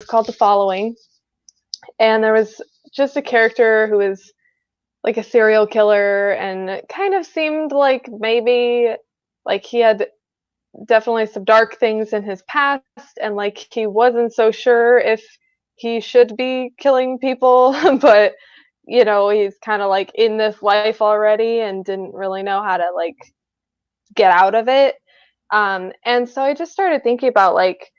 called The Following, and there was just a character who was like a serial killer, and it kind of seemed like maybe like he had definitely some dark things in his past, and like he wasn't so sure if he should be killing people, but he's kind of like in this life already and didn't really know how to like get out of it. And so I just started thinking about like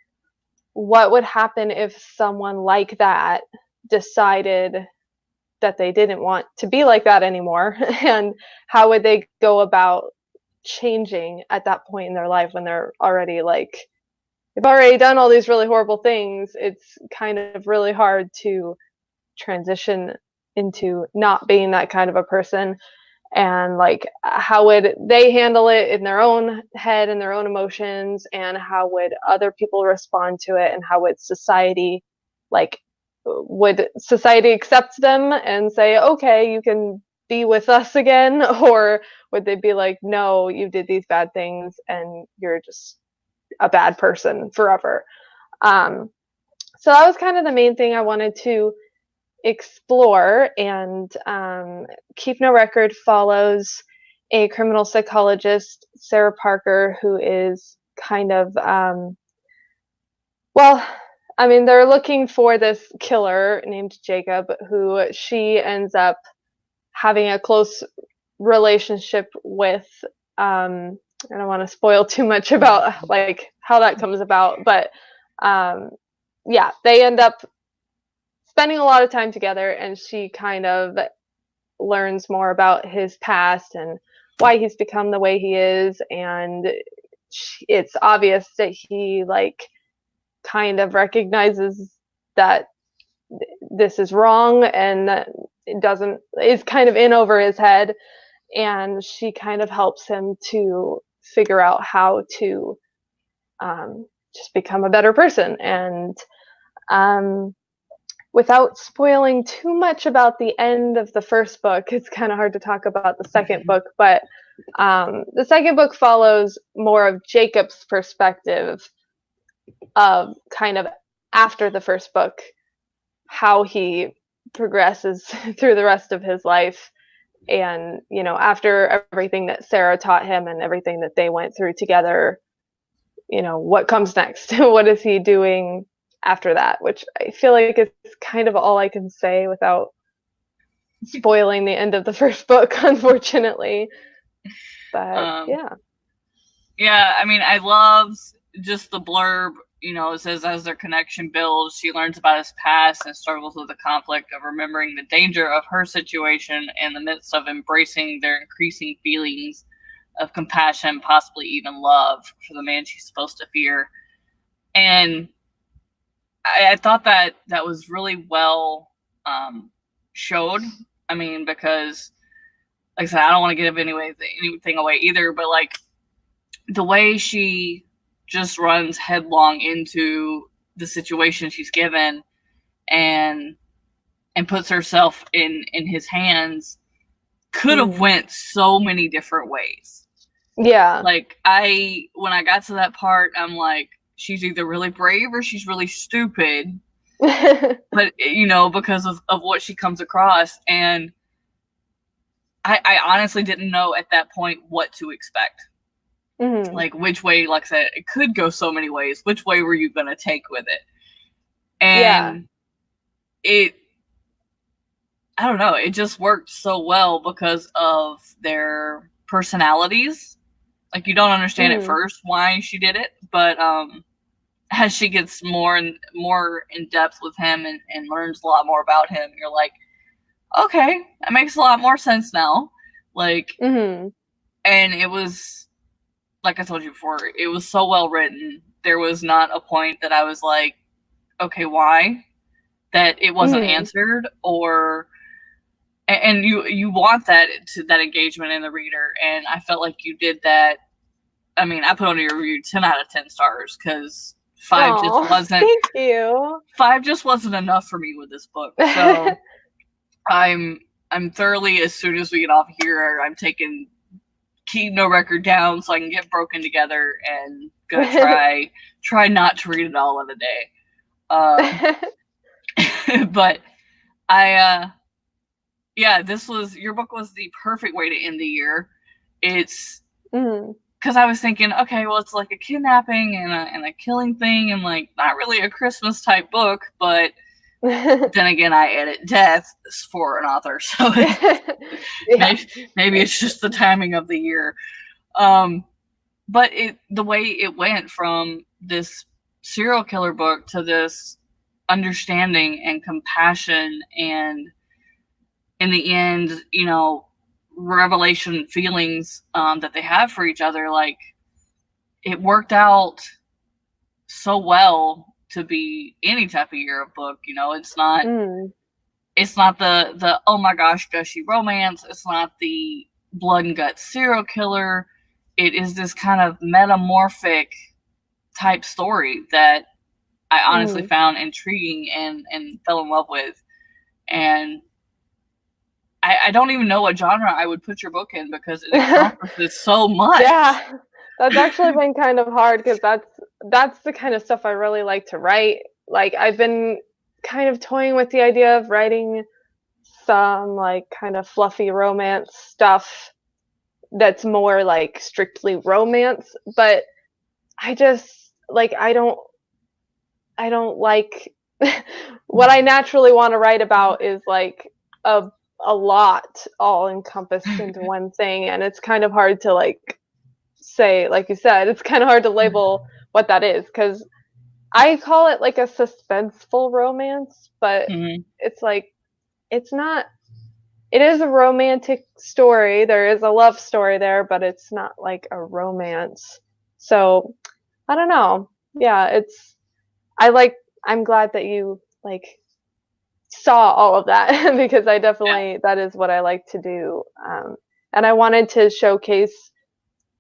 what would happen if someone like that decided that they didn't want to be like that anymore, and how would they go about changing at that point in their life when they're already like they've already done all these really horrible things. It's kind of really hard to transition into not being that kind of a person, and like how would they handle it in their own head and their own emotions, and how would other people respond to it, and how would society like would society accept them and say, okay, you can be with us again, or would they be like, no, you did these bad things and you're just a bad person forever. So that was kind of the main thing I wanted to explore. And Keep No Record follows a criminal psychologist, Sarah Parker, who is kind of they're looking for this killer named Jacob, who she ends up having a close relationship with. I don't want to spoil too much about like how that comes about, but they end up spending a lot of time together, and she kind of learns more about his past and why he's become the way he is, and it's obvious that he like kind of recognizes that this is wrong, and that it doesn't is kind of in over his head, and she kind of helps him to figure out how to just become a better person. And without spoiling too much about the end of the first book, it's kind of hard to talk about the second book, but the second book follows more of Jacob's perspective of kind of after the first book, how he progresses through the rest of his life. And, after everything that Sarah taught him and everything that they went through together, what comes next? What is he doing after that? Which I feel like is kind of all I can say without spoiling the end of the first book, unfortunately. But yeah. Yeah, I mean, I loved just the blurb. It says as their connection builds, she learns about his past and struggles with the conflict of remembering the danger of her situation in the midst of embracing their increasing feelings of compassion, possibly even love for the man she's supposed to fear. And I thought that was really well showed. I mean, because, like I said, I don't want to give anything away either, but like the way she just runs headlong into the situation she's given and puts herself in his hands could have went so many different ways. Yeah. Like when I got to that part, I'm like, she's either really brave or she's really stupid. But because of what she comes across, and I honestly didn't know at that point what to expect. Mm-hmm. Like which way, like I said, it could go so many ways. Which way were you going to take with it? And I don't know, it just worked so well because of their personalities. Like you don't understand at first why she did it, but as she gets more and more in depth with him and learns a lot more about him, you're like, okay, that makes a lot more sense now. Like, and it was, like I told you before, it was so well written. There was not a point that I was like, okay, why? That it wasn't answered, or and you want that engagement in the reader, and I felt like you did that. I mean, I put on your review 10 out of 10 stars because 5 just wasn't. Thank you. 5 just wasn't enough for me with this book. So I'm thoroughly, as soon as we get off here, I'm taking Keep No Record down so I can get Broken together and gonna try not to read it all in a day. But I yeah, your book was the perfect way to end the year. It's because I was thinking, okay, well, it's like a kidnapping and a killing thing, and like not really a Christmas type book, but then again, I edit death for an author, so maybe it's just the timing of the year. But the way it went from this serial killer book to this understanding and compassion, and in the end, revelation feelings that they have for each other, like it worked out so well to be any type of year of book. It's not the oh my gosh gushy romance. It's not the blood and guts serial killer. It is this kind of metamorphic type story that I honestly found intriguing and fell in love with. And I don't even know what genre I would put your book in, because it encompasses so much. Yeah, that's actually been kind of hard, because that's the kind of stuff I really like to write. Like, I've been kind of toying with the idea of writing some like kind of fluffy romance stuff that's more like strictly romance, but I just like I don't like what I naturally want to write about is like a lot all encompassed into one thing, and it's kind of hard to like say, like you said, it's kind of hard to label what that is, because I call it like a suspenseful romance, but it's like it's not. It is a romantic story. There is a love story there, but it's not like a romance. So I don't know. Yeah, I'm glad that you like saw all of that because I definitely, that is what I like to do. And I wanted to showcase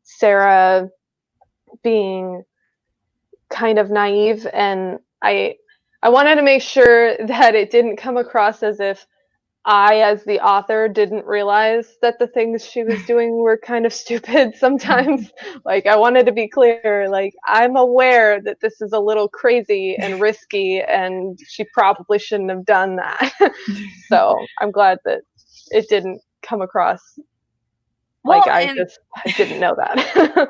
Sarah being kind of naive, and I wanted to make sure that it didn't come across as if I, as the author, didn't realize that the things she was doing were kind of stupid sometimes. Like, I wanted to be clear, like, I'm aware that this is a little crazy and risky, and she probably shouldn't have done that. So I'm glad that it didn't come across like I didn't know that.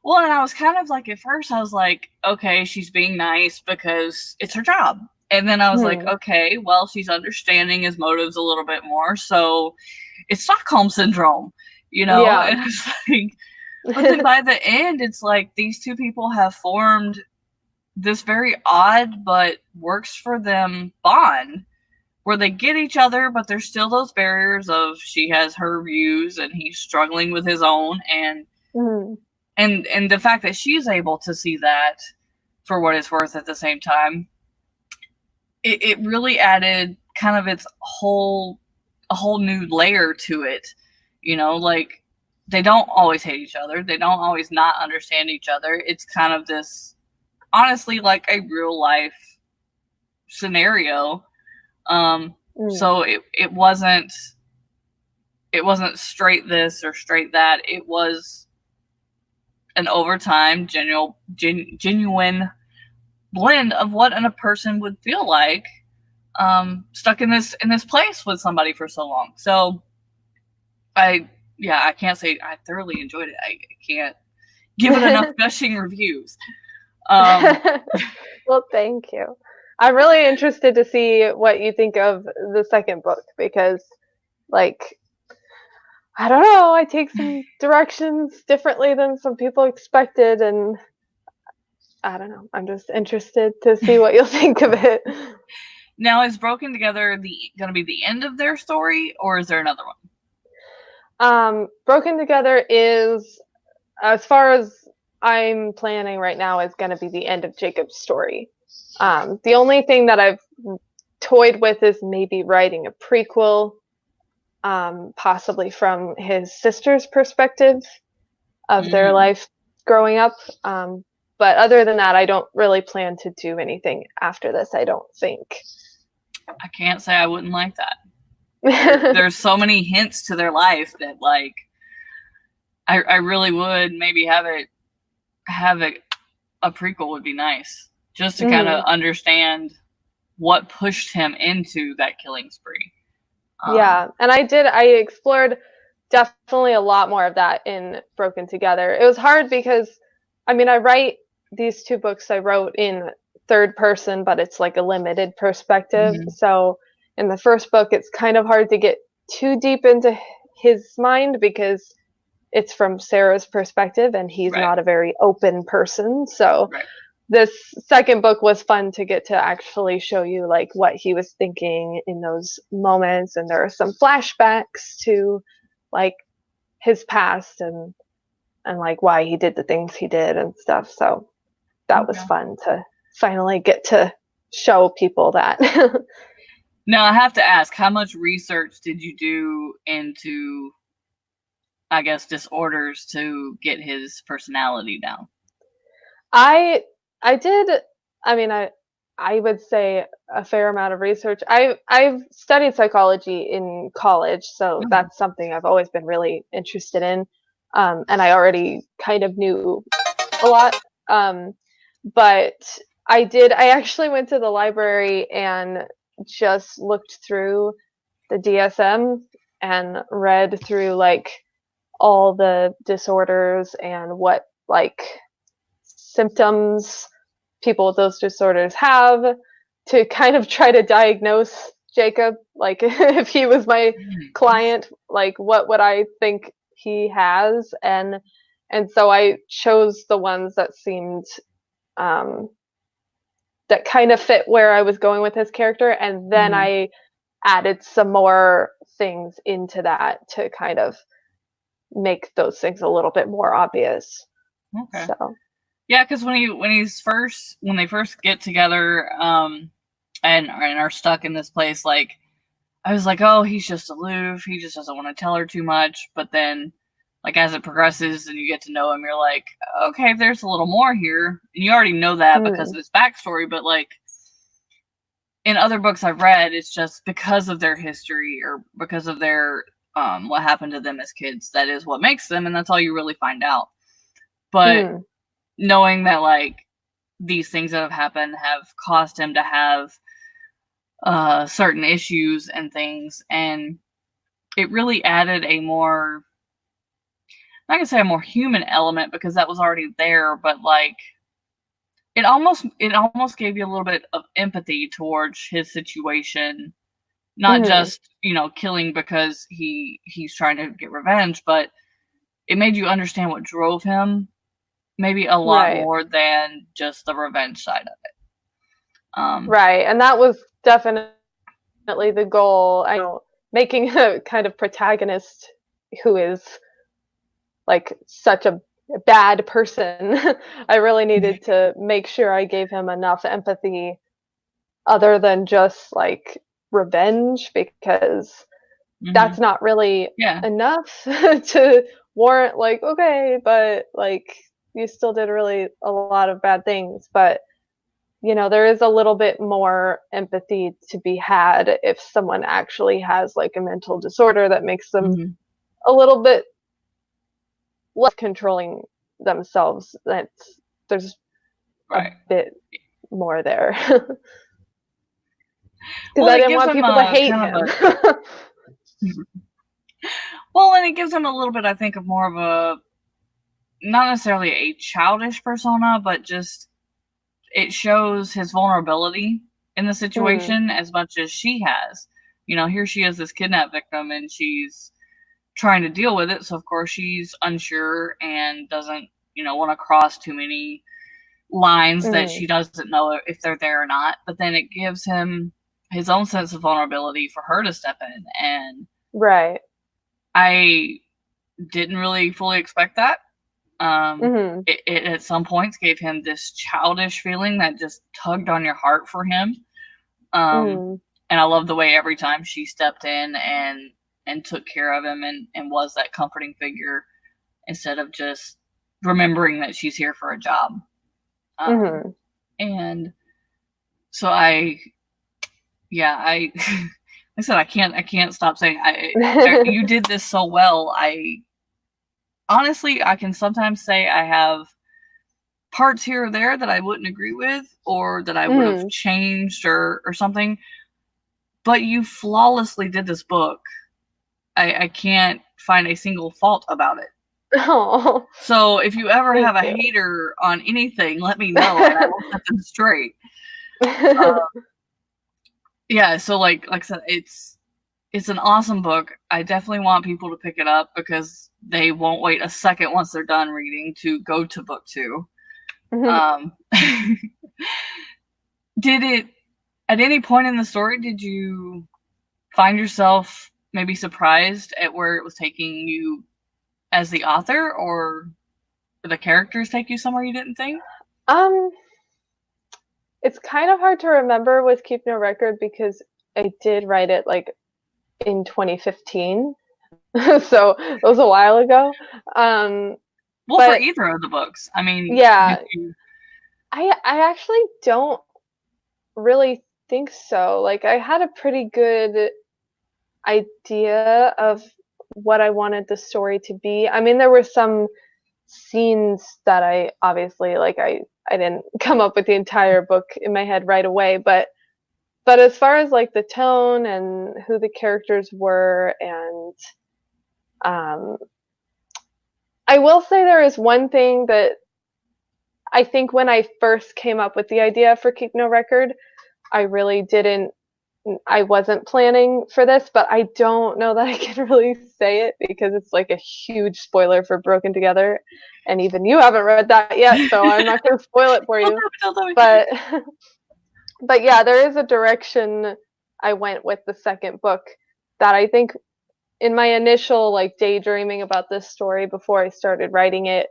Well, and I was kind of like, at first I was like, okay, she's being nice because it's her job. And then I was like, okay, well, she's understanding his motives a little bit more. So it's Stockholm syndrome, Yeah. And it's like, but then by the end, it's like these two people have formed this very odd but works for them bond where they get each other, but there's still those barriers of she has her views and he's struggling with his own. And the fact that she's able to see that for what it's worth at the same time, it really added kind of a whole new layer to it. Like, they don't always hate each other. They don't always not understand each other. It's kind of this, honestly, like a real life scenario. So it wasn't straight this or straight that. It was an overtime, genuine blend of what a person would feel like stuck in this place with somebody for so long. So I can't say I thoroughly enjoyed it. I can't give it enough gushing reviews. Well, thank you. I'm really interested to see what you think of the second book, because like, I don't know, I take some directions differently than some people expected, and I don't know. I'm just interested to see what you'll think of it. Now, is Broken Together going to be the end of their story, or is there another one? Broken Together is, as far as I'm planning right now, is going to be the end of Jacob's story. The only thing that I've toyed with is maybe writing a prequel, possibly from his sister's perspective of their life growing up. But other than that, I don't really plan to do anything after this, I don't think. I can't say I wouldn't like that. There's so many hints to their life that, like, I really would maybe have it a prequel would be nice. just to kind of understand what pushed him into that killing spree. Yeah, and I explored definitely a lot more of that in Broken Together. It was hard because, I mean, I write these two books I wrote in third person, but it's like a limited perspective. So in the first book, it's kind of hard to get too deep into his mind because it's from Sarah's perspective and he's not a very open person. So this second book was fun to get to actually show you like what he was thinking in those moments, and there are some flashbacks to like his past and like why he did the things he did and stuff. So that was fun to finally get to show people that. Now I have to ask, how much research did you do into, I guess, disorders to get his personality down? I did. I mean, I would say a fair amount of research. I've studied psychology in college, so that's something I've always been really interested in, and I already kind of knew a lot. But I actually went to the library and just looked through the DSM and read through like all the disorders and what like symptoms people with those disorders have to kind of try to diagnose Jacob. Like if he was my client, like what would I think he has? And so I chose the ones that seemed that kind of fit where I was going with his character, and then I added some more things into that to kind of make those things a little bit more obvious. Okay. So yeah, because when they first get together, and are stuck in this place, like I was like, oh, he's just aloof. He just doesn't want to tell her too much. But then, like as it progresses and you get to know him, you're like, okay, there's a little more here, and you already know that because of his backstory. But like in other books I've read, it's just because of their history or because of their what happened to them as kids. That is what makes them, and that's all you really find out. But knowing that like these things that have happened have caused him to have certain issues and things, and it really added a more, I'm not gonna say a more human element because that was already there, but like it almost gave you a little bit of empathy towards his situation, not just, you know, killing because he's trying to get revenge, but it made you understand what drove him maybe a lot more than just the revenge side of it. Right, and that was definitely the goal. I know, making a kind of protagonist who is like such a bad person. I really needed to make sure I gave him enough empathy other than just like revenge, because that's not really enough to warrant like, okay, but like you still did really a lot of bad things. But you know, there is a little bit more empathy to be had if someone actually has like a mental disorder that makes them a little bit less controlling themselves. There's a bit more there. Because I didn't want people to hate him. Well, and it gives him a little bit, I think, of more of a, not necessarily a childish persona, but just it shows his vulnerability in the situation as much as she has. You know, here she is, this kidnap victim, and she's trying to deal with it. So, of course, she's unsure and doesn't, you know, want to cross too many lines that she doesn't know if they're there or not. But then it gives him his own sense of vulnerability for her to step in. And I didn't really fully expect that. It at some points gave him this childish feeling that just tugged on your heart for him. And I love the way every time she stepped in and took care of him and was that comforting figure instead of just remembering that she's here for a job. And so I said, I can't stop saying you did this so well. Honestly, I can sometimes say I have parts here or there that I wouldn't agree with or that I would have changed or something. But you flawlessly did this book. I can't find a single fault about it. Oh, so if you ever have a hater on anything, let me know and I will set them straight. Yeah, so like I said, it's an awesome book. I definitely want people to pick it up because they won't wait a second once they're done reading to go to book 2. Did it, at any point in the story, did you find yourself maybe surprised at where it was taking you as the author, or did the characters take you somewhere you didn't think? It's kind of hard to remember with Keep No Record because I did write it like in 2015. So it was a while ago. Well, for either of the books. I mean, yeah. I actually don't really think so. Like, I had a pretty good idea of what I wanted the story to be. I mean, there were some scenes that I obviously, like, I didn't come up with the entire book in my head right away, but as far as like the tone and who the characters were, and I will say there is one thing that I think when I first came up with the idea for Keep No Record, I wasn't planning for this, but I don't know that I can really say it because it's like a huge spoiler for Broken Together, and even you haven't read that yet, so I'm not going to spoil it for you. But but yeah, there is a direction I went with the second book that I think in my initial like daydreaming about this story before I started writing it,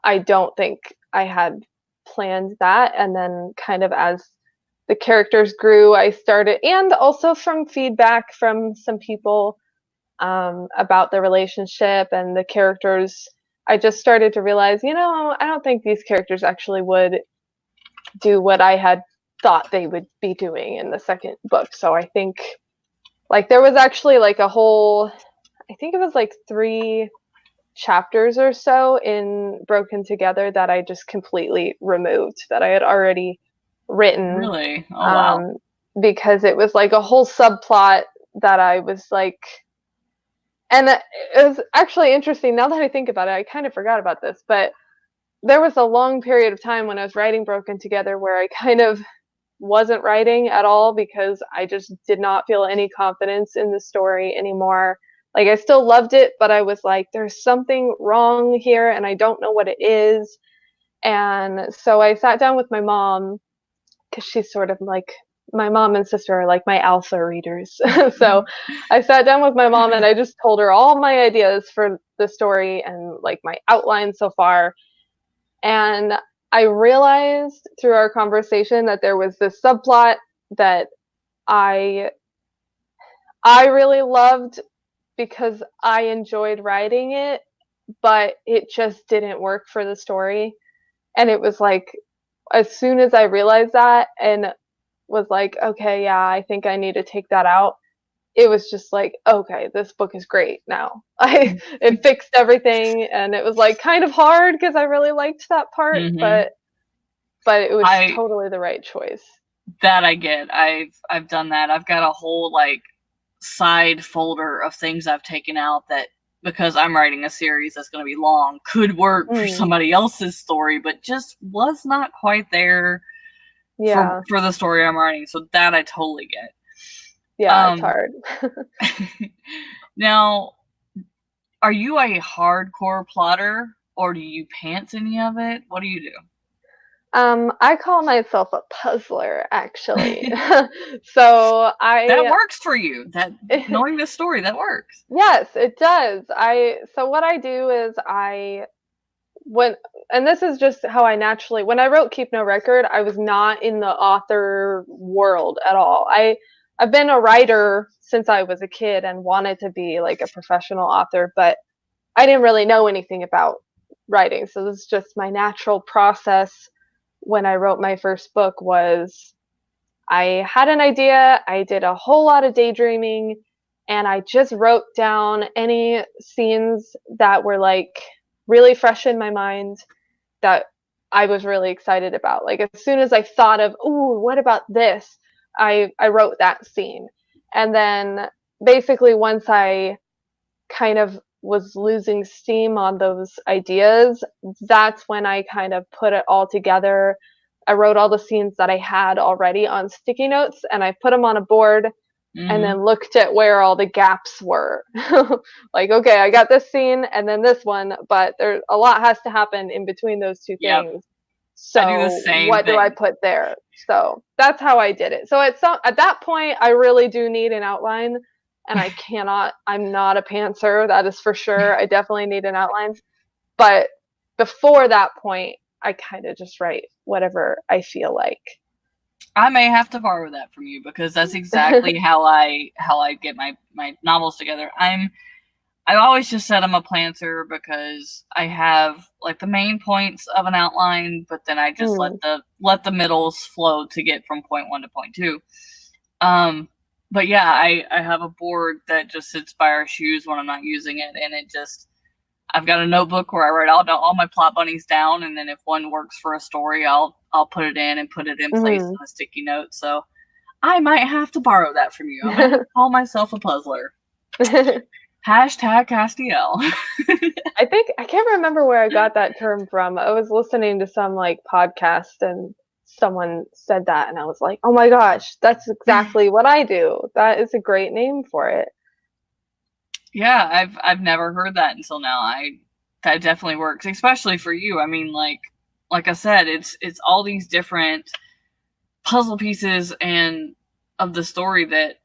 I don't think I had planned that. And then kind of as the characters grew, I started, and also from feedback from some people about the relationship and the characters, I just started to realize, I don't think these characters actually would do what I had thought they would be doing in the second book. So I think like there was actually like a whole, I think it was like 3 chapters or so in Broken Together that I just completely removed that I had already written. Really? Oh, wow. Because it was like a whole subplot that I was like, and it was actually interesting now that I think about it, I kind of forgot about this, but there was a long period of time when I was writing Broken Together where I kind of wasn't writing at all because I just did not feel any confidence in the story anymore. Like, I still loved it, but I was like, there's something wrong here and I don't know what it is. And so I sat down with my mom, because she's sort of like, my mom and sister are like my alpha readers. So I sat down with my mom and I just told her all my ideas for the story and like my outline so far. And I realized through our conversation that there was this subplot that I really loved because I enjoyed writing it, but it just didn't work for the story. And it was like, as soon as I realized that and was like, okay, yeah, I think I need to take that out, it was just like, okay, this book is great now. It fixed everything, and it was like kind of hard because I really liked that part, but it was totally the right choice. That I get. I've done that. I've got a whole like side folder of things I've taken out that, because I'm writing a series that's going to be long, could work for somebody else's story, but just was not quite there for the story I'm writing. So that I totally get. Yeah, it's hard. Now, are you a hardcore plotter, or do you pants any of it? What do you do? I call myself a puzzler, actually. So that works for you. That knowing the story, that works. Yes, it does. So what I do is and this is just how I naturally, when I wrote Keep No Record, I was not in the author world at all. I've been a writer since I was a kid and wanted to be like a professional author, but I didn't really know anything about writing. So this is just my natural process. When I wrote my first book was I had an idea, I did a whole lot of daydreaming, and I just wrote down any scenes that were like really fresh in my mind that I was really excited about. Like, as soon as I thought of, ooh, what about this? I wrote that scene. And then basically once I kind of was losing steam on those ideas, that's when I kind of put it all together. I wrote all the scenes that I had already on sticky notes and I put them on a board and then looked at where all the gaps were. Like, okay, I got this scene and then this one, but there a lot has to happen in between those two Yep. things. I do the So same what thing. do I put there? So that's how I did it. So at that point, I really do need an outline, and I'm not a pantser, that is for sure. I definitely need an outline. But before that point, I kind of just write whatever I feel like. I may have to borrow that from you because that's exactly how I get my novels together. I always just said I'm a planter because I have like the main points of an outline, but then I just let the middles flow to get from point 1 to point 2. But yeah, I have a board that just sits by our shoes when I'm not using it, and I've got a notebook where I write all my plot bunnies down, and then if one works for a story, I'll put it in and put it in place on a sticky note. So I might have to borrow that from you. I'm gonna call myself a puzzler. Hashtag Castiel. I can't remember where I got that term from. I was listening to some like podcast and someone said that and I was like, oh my gosh, that's exactly what I do. That is a great name for it. Yeah, I've never heard that until now. That definitely works, especially for you. I mean, like I said, it's all these different puzzle pieces and of the story that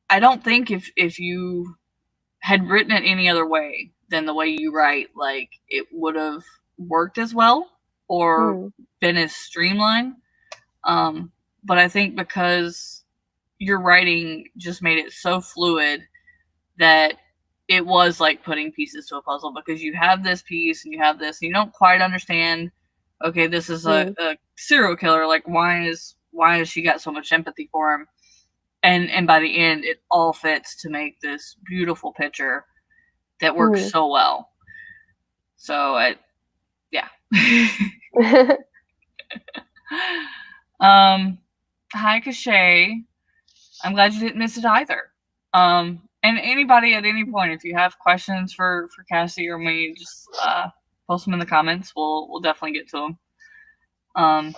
I don't think if you had written it any other way than the way you write, like it would have worked as well or been as streamlined. But I think because your writing just made it so fluid that it was like putting pieces to a puzzle, because you have this piece and you have this, and you don't quite understand, okay, this is a serial killer, like why has she got so much empathy for him? And by the end, it all fits to make this beautiful picture that works so well. So, yeah. Hi, Cachet. I'm glad you didn't miss it either. And anybody at any point, if you have questions for Cassie or me, just post them in the comments. We'll definitely get to them.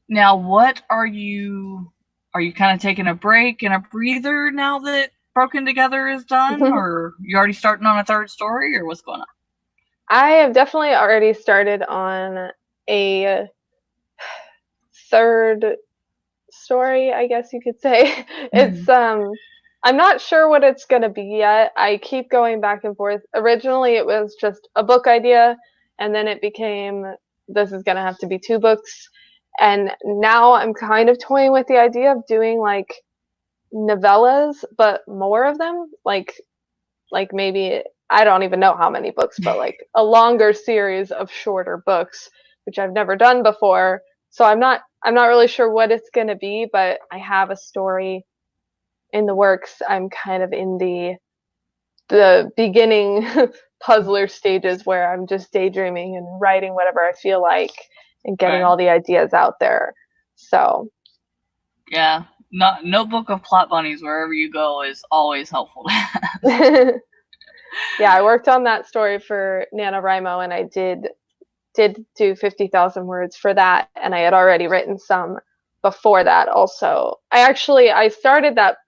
Now, what are you kind of taking a break and a breather now that Broken Together is done, or you already starting on a third story, or what's going on? I have definitely already started on a third story, I guess you could say. It's I'm not sure what it's going to be yet. I keep going back and forth. Originally it was just a book idea, and then it became, this is going to have to be 2 books. And now I'm kind of toying with the idea of doing like novellas, but more of them, like maybe, I don't even know how many books, but like a longer series of shorter books, which I've never done before. So I'm not really sure what it's going to be, but I have a story in the works. I'm kind of in the beginning puzzler stages where I'm just daydreaming and writing whatever I feel like and getting all the ideas out there. So yeah, notebook of plot bunnies wherever you go is always helpful to have. Yeah, I worked on that story for Nanowrimo, and I did do 50,000 words for that, and I had already written some before that also. I started that,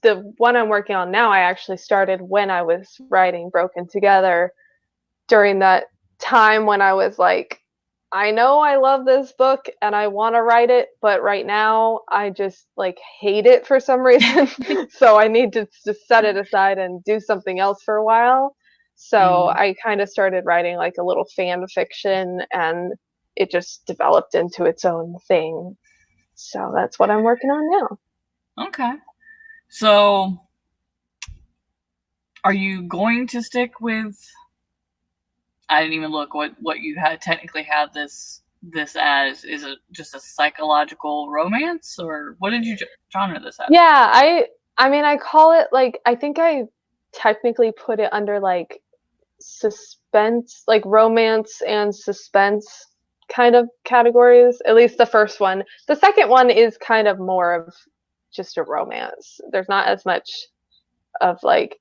the one I'm working on now, I actually started when I was writing Broken Together, during that time when I was like, I know I love this book and I want to write it, but right now I just like hate it for some reason. So I need to just set it aside and do something else for a while. So I kind of started writing like a little fan fiction, and it just developed into its own thing. So that's what I'm working on now. Okay. So are you going to stick with, I didn't even look what you had technically had this as. Is it just a psychological romance, or what did you genre this as? Yeah, I mean, I call it like, I think I technically put it under like suspense, like romance and suspense kind of categories. At least the first one. The second one is kind of more of just a romance. There's not as much of like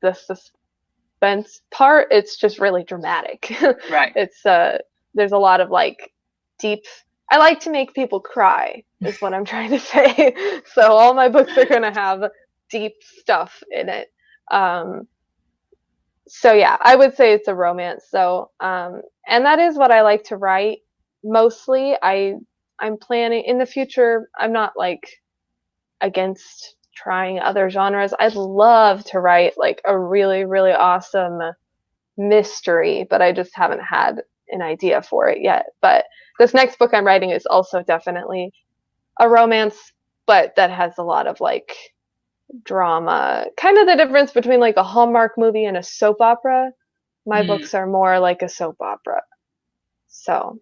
the suspense part. It's just really dramatic. Right. It's there's a lot of like deep. I like to make people cry, is what I'm trying to say. So all my books are gonna have deep stuff in it. So yeah, I would say it's a romance. So and that is what I like to write mostly. I'm planning in the future. I'm not like against trying other genres. I'd love to write like a really, really awesome mystery, but I just haven't had an idea for it yet. But this next book I'm writing is also definitely a romance, but that has a lot of like drama. Kind of the difference between like a Hallmark movie and a soap opera. My books are more like a soap opera. So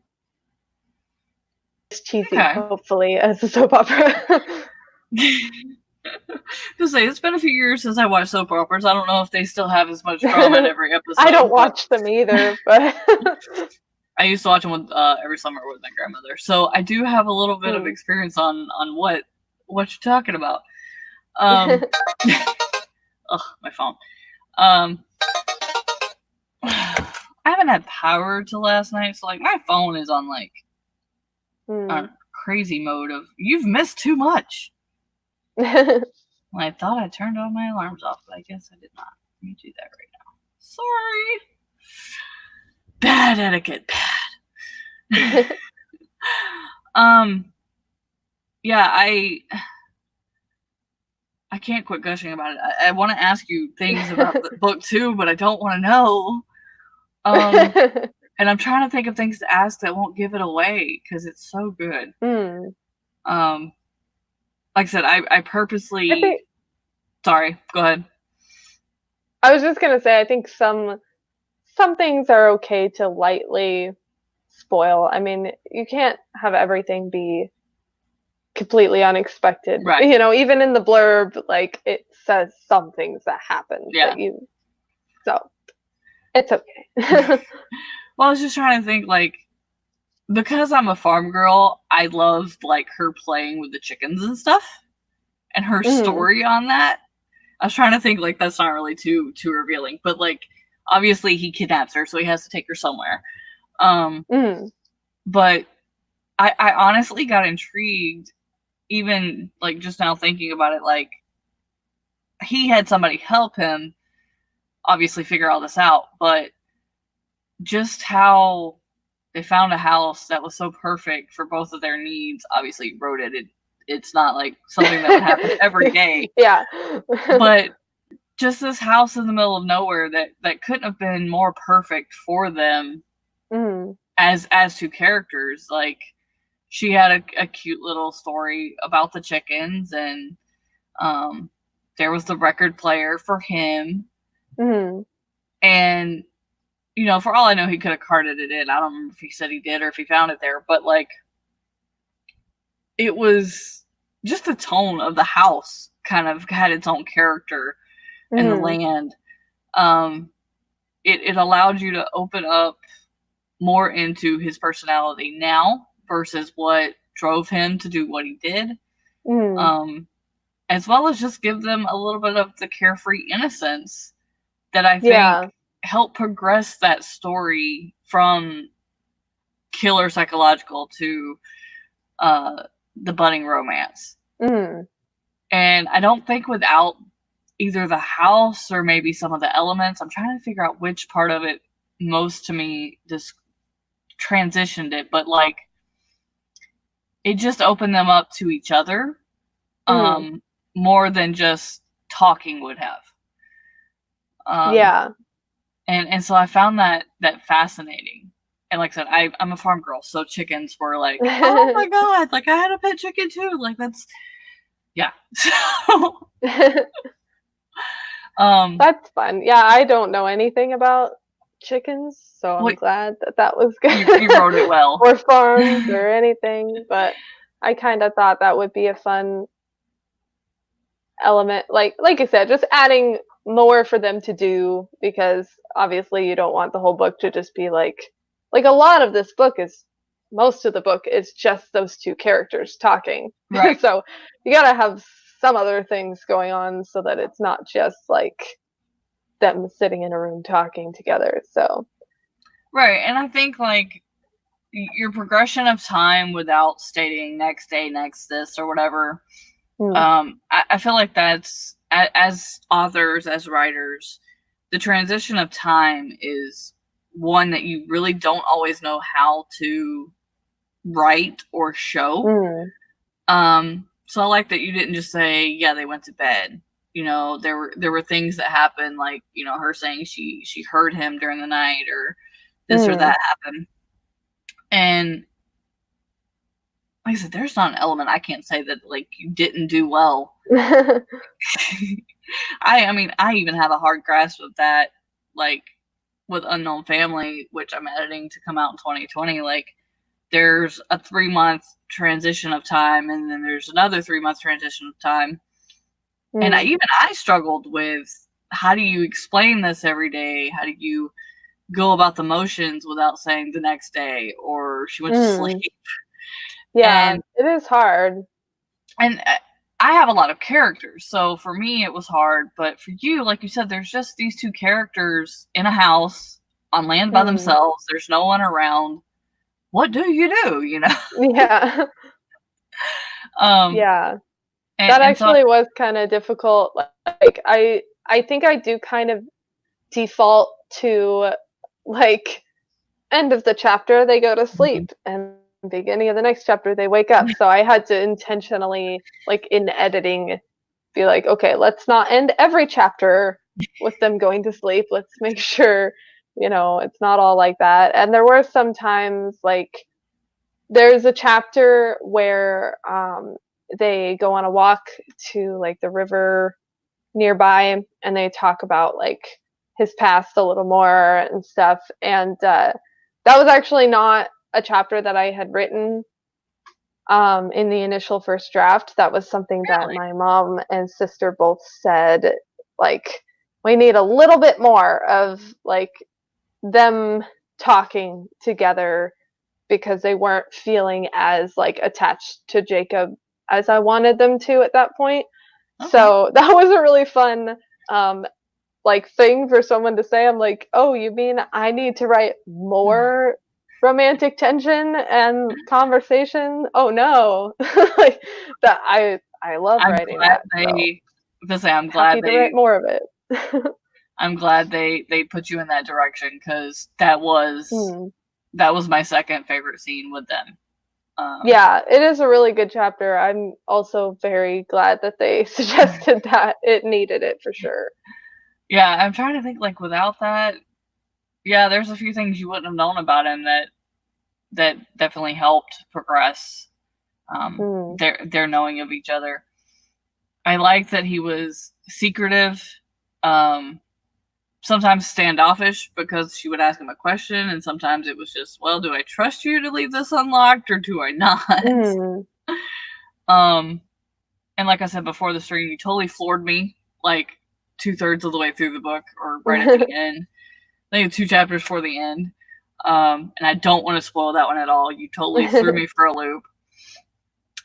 it's cheesy, hopefully, as a soap opera. Because it's been a few years since I watched soap operas. I don't know if they still have as much drama in every episode. I don't watch them either, but I used to watch them with, every summer with my grandmother. So I do have a little bit of experience on what you're talking about. Ugh, my phone. I haven't had power till last night, so like my phone is on like crazy mode of you've missed too much. Well, I thought I turned all my alarms off, but I guess I did not. Let me do that right now. Sorry. Bad etiquette. Bad. Yeah, I can't quit gushing about it. I want to ask you things about the book too, but I don't want to know. And I'm trying to think of things to ask that won't give it away because it's so good. Like I said, I purposely. Sorry, go ahead. I was just gonna say, I think some things are okay to lightly spoil. I mean, you can't have everything be completely unexpected. Right. You know, even in the blurb, like it says some things that happen that you. So it's okay. Well, I was just trying to think, like, because I'm a farm girl, I loved like her playing with the chickens and stuff, and her story on that. I was trying to think, like, that's not really too revealing, but like, obviously he kidnaps her, so he has to take her somewhere. But I honestly got intrigued, even like just now thinking about it. Like, he had somebody help him, obviously figure all this out, but just how they found a house that was so perfect for both of their needs. Obviously wrote it. It's not like something that would happen every day. Yeah. But just this house in the middle of nowhere that couldn't have been more perfect for them as two characters. Like, she had a cute little story about the chickens, and there was the record player for him. And you know, for all I know, he could have carted it in. I don't remember if he said he did or if he found it there, but like, it was just the tone of the house kind of had its own character, and the land. It allowed you to open up more into his personality now versus what drove him to do what he did. As well as just give them a little bit of the carefree innocence that I think help progress that story from killer psychological to the budding romance. And I don't think without either the house or maybe some of the elements, I'm trying to figure out which part of it most to me just transitioned it, but like, it just opened them up to each other more than just talking would have. And so I found that fascinating. And like I said, I'm a farm girl, so chickens were like, oh my god, like I had a pet chicken too. Like that's that's fun. Yeah, I don't know anything about chickens, so I'm glad that was good. You wrote it well. Or farms or anything, but I kind of thought that would be a fun element. Like you said, just adding more for them to do, because obviously you don't want the whole book to just be like a lot of this book is most of the book is just those two characters talking. Right. So you gotta have some other things going on so that it's not just like them sitting in a room talking together. So Right, and I think like your progression of time without stating next day, next this, or whatever. I feel like that's, as authors, as writers, the transition of time is one that you really don't always know how to write or show. So I like that you didn't just say, yeah, they went to bed. You know, there were things that happened, like, you know, her saying she heard him during the night, or this or that happened. And like I said, there's not an element I can't say that like you didn't do well. I mean, I even had a hard grasp of that, like with Unknown Family, which I'm editing to come out in 2020. Like, there's a 3-month transition of time, and then there's another 3-month transition of time. And I struggled with, how do you explain this every day? How do you go about the motions without saying the next day or she went to sleep? Yeah, and it is hard. And I have a lot of characters, so for me it was hard. But for you, like you said, there's just these two characters in a house on land by themselves. There's no one around. What do? You know? Yeah. Yeah. That actually was kind of difficult. Like I think I do kind of default to like end of the chapter they go to sleep and beginning of the next chapter they wake up. So I had to intentionally, like in editing, be like, okay, let's not end every chapter with them going to sleep. Let's make sure, you know, it's not all like that. And there were some times, like there's a chapter where they go on a walk to like the river nearby, and they talk about like his past a little more and stuff. And that was actually not a chapter that I had written in the initial first draft. That was something that my mom and sister both said, like, we need a little bit more of like them talking together, because they weren't feeling as like attached to Jacob as I wanted them to at that point. Okay. So that was a really fun like thing for someone to say. I'm like, oh, you mean I need to write more romantic tension and conversation? Oh no. Like that I love writing that. I'm glad to write more of it. I'm glad they put you in that direction, because that was my second favorite scene with them. Yeah, it is a really good chapter. I'm also very glad that they suggested that. It needed it for sure. Yeah, I'm trying to think, like, without that, yeah, there's a few things you wouldn't have known about him that definitely helped progress their knowing of each other. I like that he was secretive, sometimes standoffish, because she would ask him a question, and sometimes it was just, well, do I trust you to leave this unlocked, or do I not? And like I said before the stream, you totally floored me, like 2/3 of the way through the book, or right at the end. I think 2 chapters for the end. And I don't want to spoil that one at all. You totally threw me for a loop.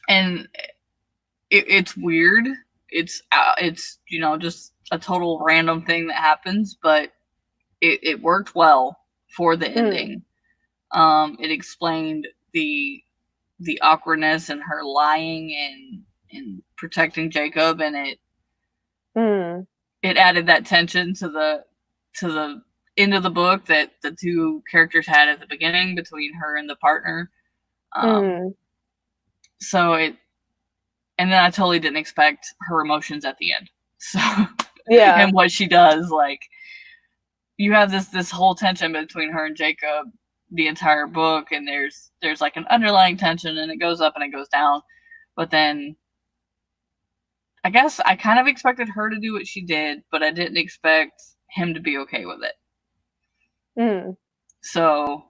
And it's weird. It's you know, just a total random thing that happens, but it worked well for the ending. It explained the awkwardness and her lying and protecting Jacob, and it added that tension to the end of the book that the two characters had at the beginning between her and the partner. So and then I totally didn't expect her emotions at the end. So yeah, and what she does, like, you have this whole tension between her and Jacob the entire book, and there's like an underlying tension, and it goes up and it goes down. But then I guess I kind of expected her to do what she did, but I didn't expect him to be okay with it. So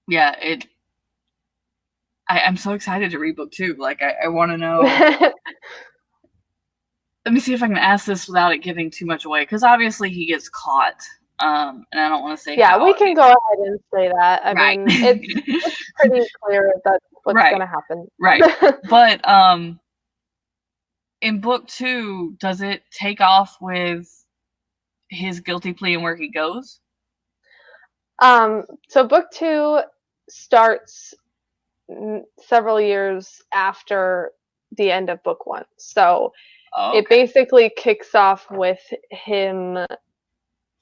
yeah, I'm so excited to read book 2. Like, I want to know let me see if I can ask this without it giving too much away, because obviously he gets caught, and I don't want to say Yeah, how. we can go ahead and say that. I Right. mean, it's pretty clear that's what's Right. going to happen. Right. But in book 2, does it take off with his guilty plea and where he goes? So book 2 starts several years after the end of book 1. So it basically kicks off with him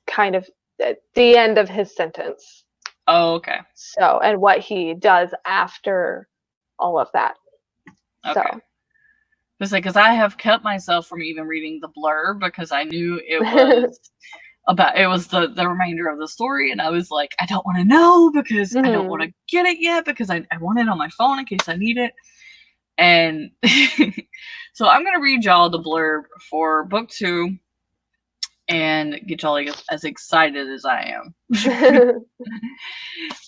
kind of at the end of his sentence. Oh, okay. So, and what he does after all of that. Okay. So. Because I have kept myself from even reading the blurb because I knew it was the remainder of the story, and I was like, I don't want to know because I don't want to get it yet because I want it on my phone in case I need it. And so I'm going to read y'all the blurb for book 2 and get y'all as excited as I am.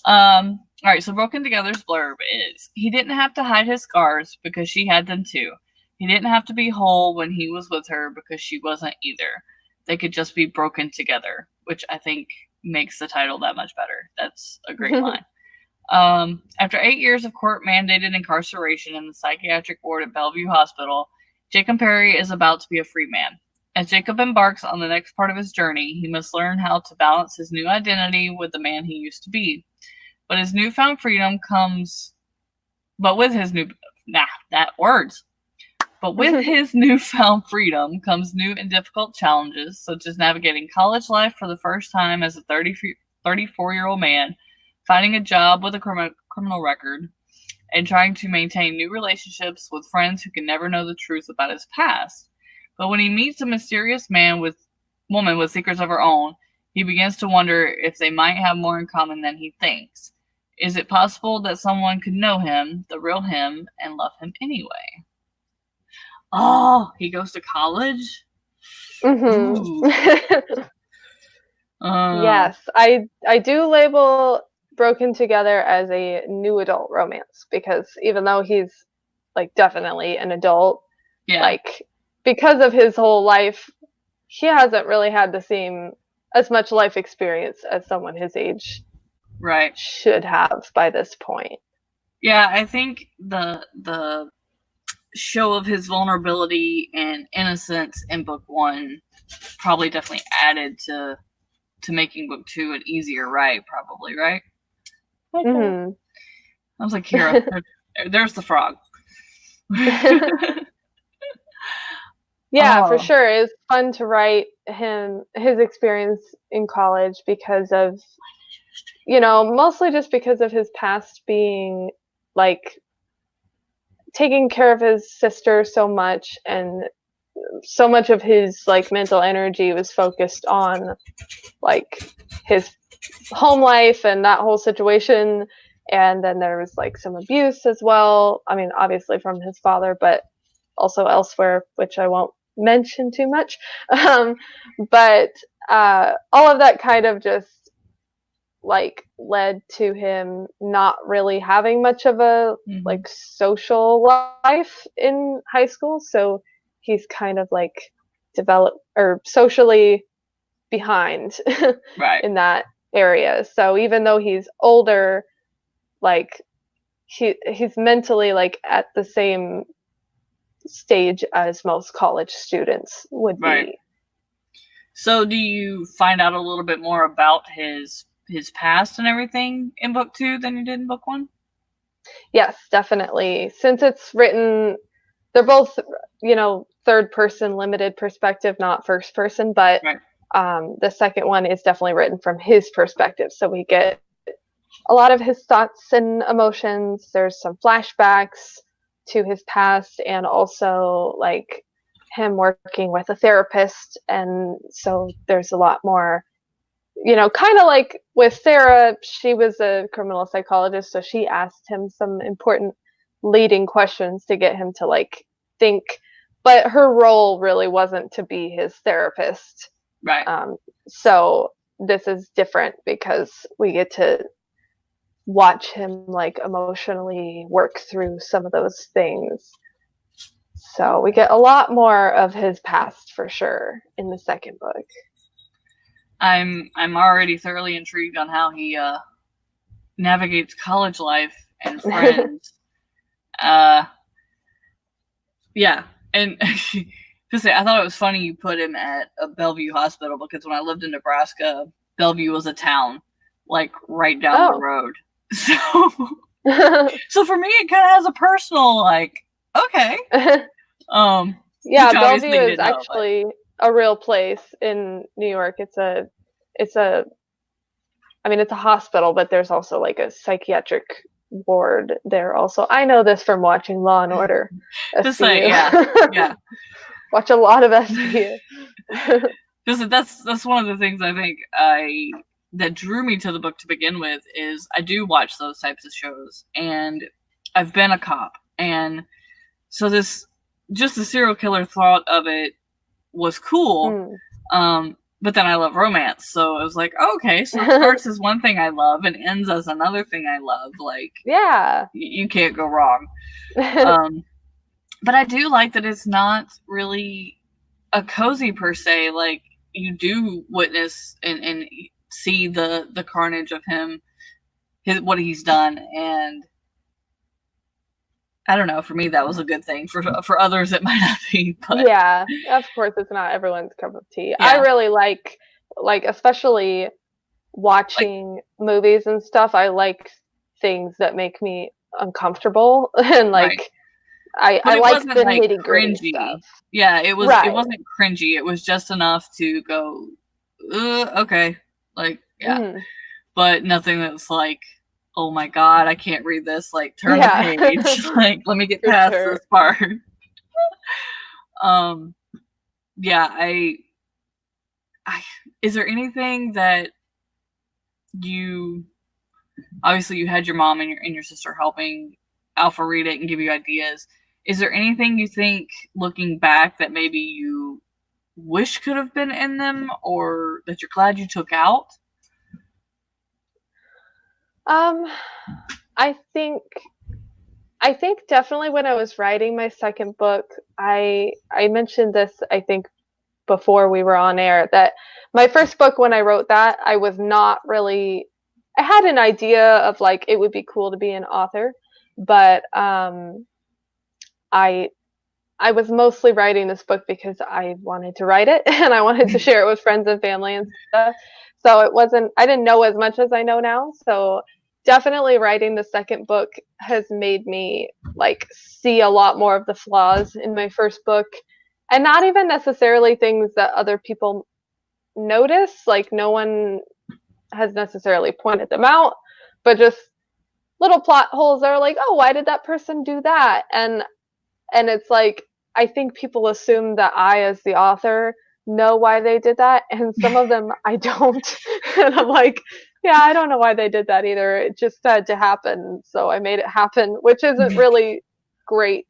All right, so Broken Together's blurb is, he didn't have to hide his scars because she had them too. He didn't have to be whole when he was with her because she wasn't either. They could just be broken together, which I think makes the title that much better. That's a great line. After 8 years of court-mandated incarceration in the psychiatric ward at Bellevue Hospital, Jacob Perry is about to be a free man. As Jacob embarks on the next part of his journey, he must learn how to balance his new identity with the man he used to be. But his newfound freedom comes... with his newfound freedom comes new and difficult challenges, such as navigating college life for the first time as a 34-year-old man, finding a job with a criminal record, and trying to maintain new relationships with friends who can never know the truth about his past. But when he meets a mysterious woman with secrets of her own, he begins to wonder if they might have more in common than he thinks. Is it possible that someone could know him, the real him, and love him anyway? Oh, he goes to college? Yes, I do label Broken Together as a new adult romance because even though he's like definitely an adult, like because of his whole life, he hasn't really had as much life experience as someone his age should have by this point. Yeah, I think the show of his vulnerability and innocence in book 1 probably definitely added to making book 2 an easier write, probably, right? I was like, Kira, there's the frog. Yeah, for sure. It's fun to write his experience in college because of, mostly just because of his past being like taking care of his sister so much, and so much of his like mental energy was focused on like his home life and that whole situation. And then there was like some abuse as well. I mean, obviously from his father, but also elsewhere, which I won't mention too much. But all of that kind of just like led to him not really having much of a like social life in high school. So he's kind of like developed or socially behind in that area. So even though he's older, like he's mentally like at the same stage as most college students would be. So do you find out a little bit more about his past and everything in book 2 than you did in book 1? Yes, definitely. Since it's written, they're both, third person limited perspective, not first person, but the second one is definitely written from his perspective. So we get a lot of his thoughts and emotions. There's some flashbacks to his past, and also like him working with a therapist. And so there's a lot more, kind of like with Sarah, she was a criminal psychologist, so she asked him some important leading questions to get him to like think, but her role really wasn't to be his therapist. So this is different because we get to watch him like emotionally work through some of those things. So we get a lot more of his past for sure in the second book. I'm already thoroughly intrigued on how he navigates college life and friends. Yeah, and to say, I thought it was funny you put him at a Bellevue hospital, because when I lived in Nebraska, Bellevue was a town, like right down the road. So, so for me, it kind of has a personal, like, okay. Yeah, Bellevue is actually a real place in New York. It's a hospital, but there's also like a psychiatric ward there also. I know this from watching Law and Order. Just like, yeah. Watch a lot of SVU. That's one of the things I think that drew me to the book to begin with, is I do watch those types of shows, and I've been a cop, and so just the serial killer thought of it was cool. But then I love romance, so it was like, okay, so it starts as one thing I love and ends as another thing I love. Like, yeah, you can't go wrong. But I do like that it's not really a cozy per se. Like, you do witness and see the carnage of him, what he's done, and I don't know. For me, that was a good thing. For others, it might not be. But yeah, of course, it's not everyone's cup of tea. Yeah. I really like especially watching movies and stuff. I like things that make me uncomfortable, and like I like the nitty gritty stuff. Yeah, it wasn't cringy. It was just enough to go, okay, like but nothing that's like, oh my god, I can't read this. Like, turn the page. Like, let me get past this part. Yeah, I is there anything that obviously you had your mom and your sister helping Alpha read it and give you ideas. Is there anything you think, looking back, that maybe you wish could have been in them, or that you're glad you took out? I think definitely when I was writing my second book, I mentioned this, I think, before we were on air, that my first book, when I wrote that, I was not really, I had an idea of like, it would be cool to be an author, but I was mostly writing this book because I wanted to write it and I wanted to share it with friends and family and stuff. So I didn't know as much as I know now. So definitely writing the second book has made me like see a lot more of the flaws in my first book, and not even necessarily things that other people notice. Like, no one has necessarily pointed them out, but just little plot holes that are like, oh, why did that person do that? And it's like, I think people assume that I, as the author, know why they did that, and some of them I don't. And I'm like, yeah, I don't know why they did that either. It just had to happen, so I made it happen, which isn't really great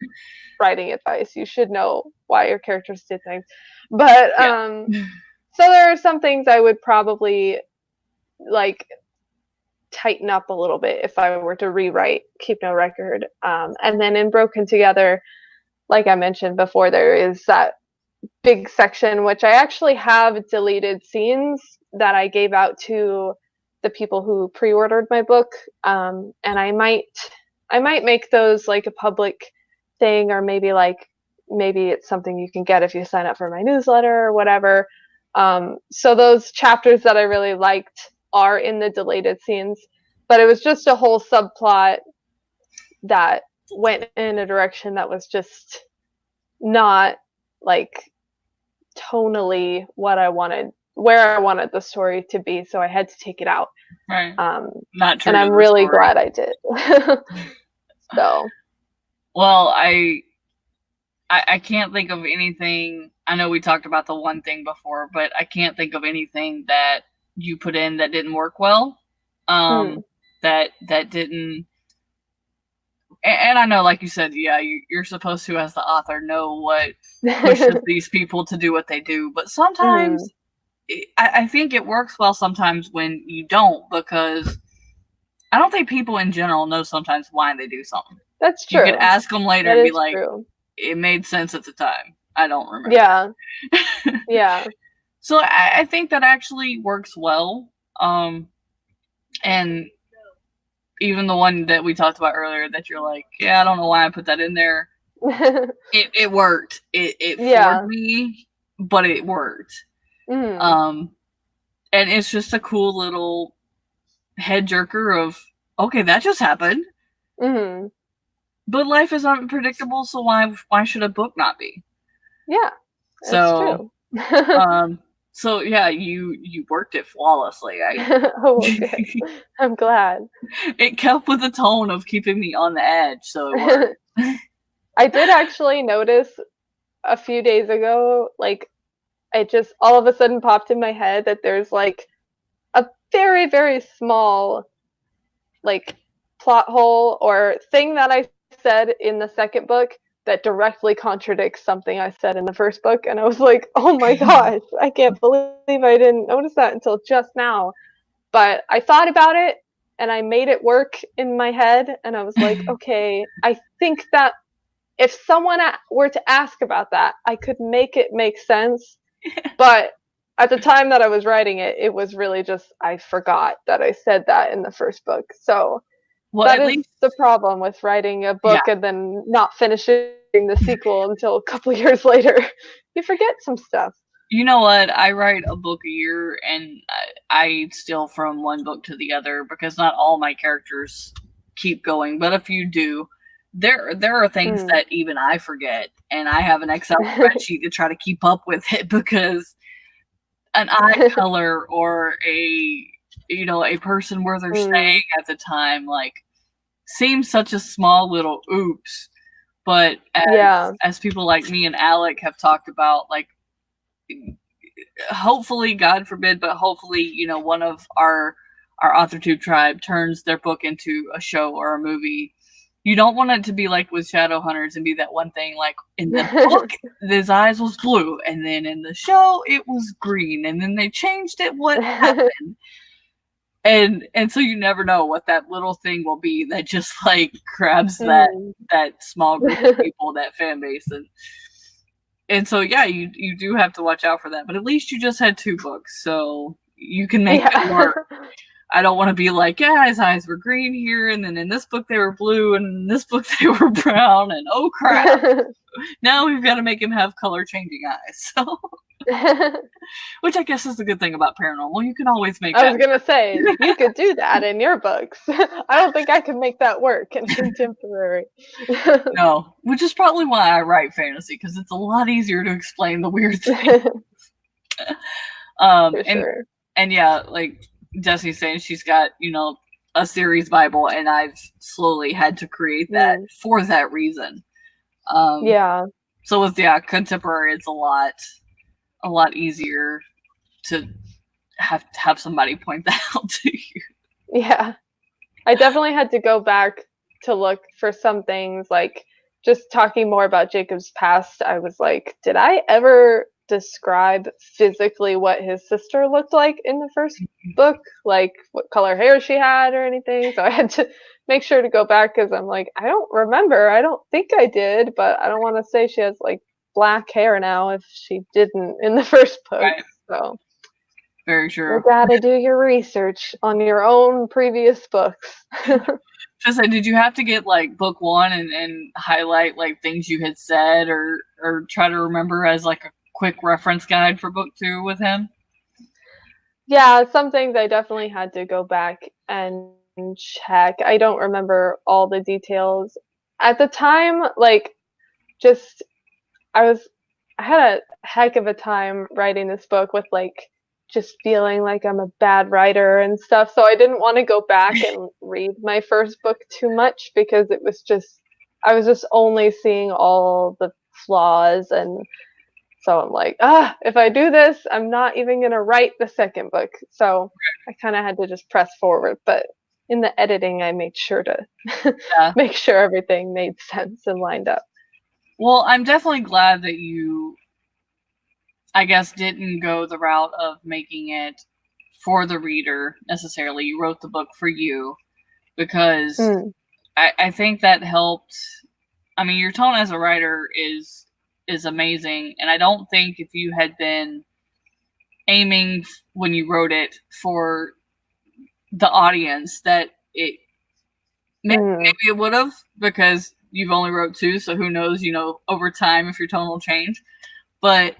writing advice. You should know why your characters did things. But so there are some things I would probably like tighten up a little bit if I were to rewrite Keep No Record. And then in Broken Together, like I mentioned before, there is that big section which I actually have deleted scenes that I gave out to the people who pre-ordered my book, and I might make those like a public thing, or maybe it's something you can get if you sign up for my newsletter or whatever. So those chapters that I really liked are in the deleted scenes, but it was just a whole subplot that went in a direction that was just not like tonally what I wanted, where I wanted the story to be, so I had to take it out. Right. Not true. And I'm really glad I did. So. Well, I can't think of anything. I know we talked about the one thing before, but I can't think of anything that you put in that didn't work well. That didn't. And I know, like you said, yeah, you're supposed to, as the author, know what pushes these people to do what they do. But sometimes I think it works well sometimes when you don't, because I don't think people in general know sometimes why they do something. That's true. You could ask them later and be like, it made sense at the time. I don't remember. Yeah. Yeah. So I think that actually works well. And even the one that we talked about earlier that you're like, yeah, I don't know why I put that in there. It worked. It floored me, but it worked. And it's just a cool little head jerker of, okay, that just happened. But life is unpredictable, so why should a book not be? Yeah, so true. So yeah, you worked it flawlessly. Oh, okay. I'm glad. It kept with the tone of keeping me on the edge, so it worked. I did actually notice a few days ago, like, it just all of a sudden popped in my head that there's like a very, very small, like, plot hole or thing that I said in the second book that directly contradicts something I said in the first book. And I was like, oh my gosh, I can't believe I didn't notice that until just now. But I thought about it and I made it work in my head. And I was like, okay, I think that if someone were to ask about that, I could make it make sense. But at the time that I was writing it, it was really just, I forgot that I said that in the first book. So that is the problem with writing a book and then not finishing the sequel until a couple years later. You forget some stuff. You know what? I write a book a year, and I steal from one book to the other because not all my characters keep going, but a few do. There are things that even I forget, and I have an Excel spreadsheet to try to keep up with it because an eye color or a person where they're staying at the time, like, seems such a small little oops. But as people like me and Alec have talked about, like, hopefully, God forbid, but hopefully, one of our AuthorTube tribe turns their book into a show or a movie. You don't want it to be like with Shadowhunters and be that one thing, like in the book, his eyes was blue, and then in the show it was green, and then they changed it. What happened? And so you never know what that little thing will be that just like grabs that small group of people, that fan base, and so yeah, you do have to watch out for that. But at least you just had 2 books, so you can make it work. I don't want to be like, yeah, his eyes were green here, and then in this book they were blue, and in this book they were brown, and oh crap, now we've got to make him have color changing eyes. So, which I guess is the good thing about paranormal. You can always make. I was gonna say you could do that in your books. I don't think I could make that work in contemporary. No, which is probably why I write fantasy, because it's a lot easier to explain the weird things. For sure. And yeah, like Jesse's saying, she's got, a series Bible, and I've slowly had to create that for that reason. So with contemporary, it's a lot easier to have somebody point that out to you. Yeah, I definitely had to go back to look for some things, like just talking more about Jacob's past. I was like, did I ever describe physically what his sister looked like in the first book, like what color hair she had or anything? So I had to make sure to go back because I'm like, I don't remember. I don't think I did, but I don't want to say she has like black hair now if she didn't in the first book. Right. So very true. You gotta do your research on your own previous books. Just like, did you have to get like book 1 and highlight like things you had said or try to remember as like a quick reference guide for book 2 with him? Yeah, some things I definitely had to go back and check. I don't remember all the details. At the time, like, I had a heck of a time writing this book with like just feeling like I'm a bad writer and stuff. So I didn't want to go back and read my first book too much because I was just only seeing all the flaws. And so I'm like, if I do this, I'm not even going to write the second book. So I kind of had to just press forward. But in the editing, I made sure to make sure everything made sense and lined up. Well, I'm definitely glad that you, I guess, didn't go the route of making it for the reader necessarily. You wrote the book for you because I think that helped I mean, your tone as a writer is amazing, and I don't think if you had been aiming when you wrote it for the audience that it maybe it would have, because you've only wrote 2, so who knows, over time if your tone will change. But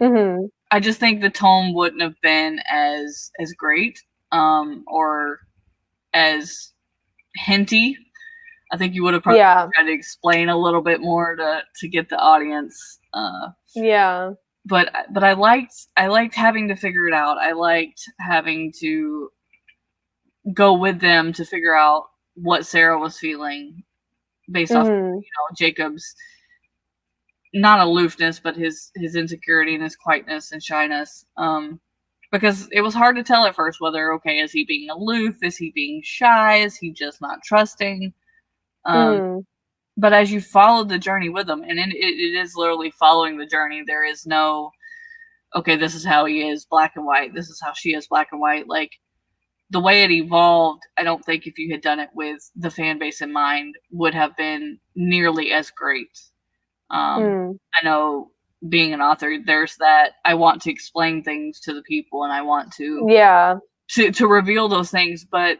I just think the tone wouldn't have been as great, or as hinty. I think you would have probably tried to explain a little bit more to get the audience. But I liked having to figure it out. I liked having to go with them to figure out what Sarah was feeling based off, Jacob's not aloofness, but his insecurity and his quietness and shyness. Because it was hard to tell at first whether, okay, is he being aloof? Is he being shy? Is he just not trusting? But as you follow the journey with him, and it is literally following the journey, there is no, okay, this is how he is, black and white. This is how she is, black and white. Like, the way it evolved, I don't think if you had done it with the fan base in mind would have been nearly as great. I know being an author, there's that I want to explain things to the people and I want to to reveal those things, but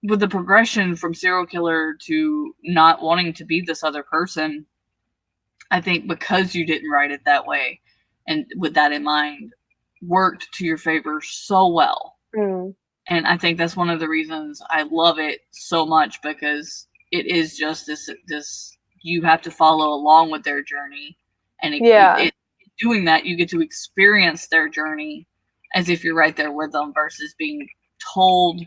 with the progression from serial killer to not wanting to be this other person, I think because you didn't write it that way and with that in mind, worked to your favor so well. And I think that's one of the reasons I love it so much, because it is just this you have to follow along with their journey, and doing that you get to experience their journey as if you're right there with them versus being told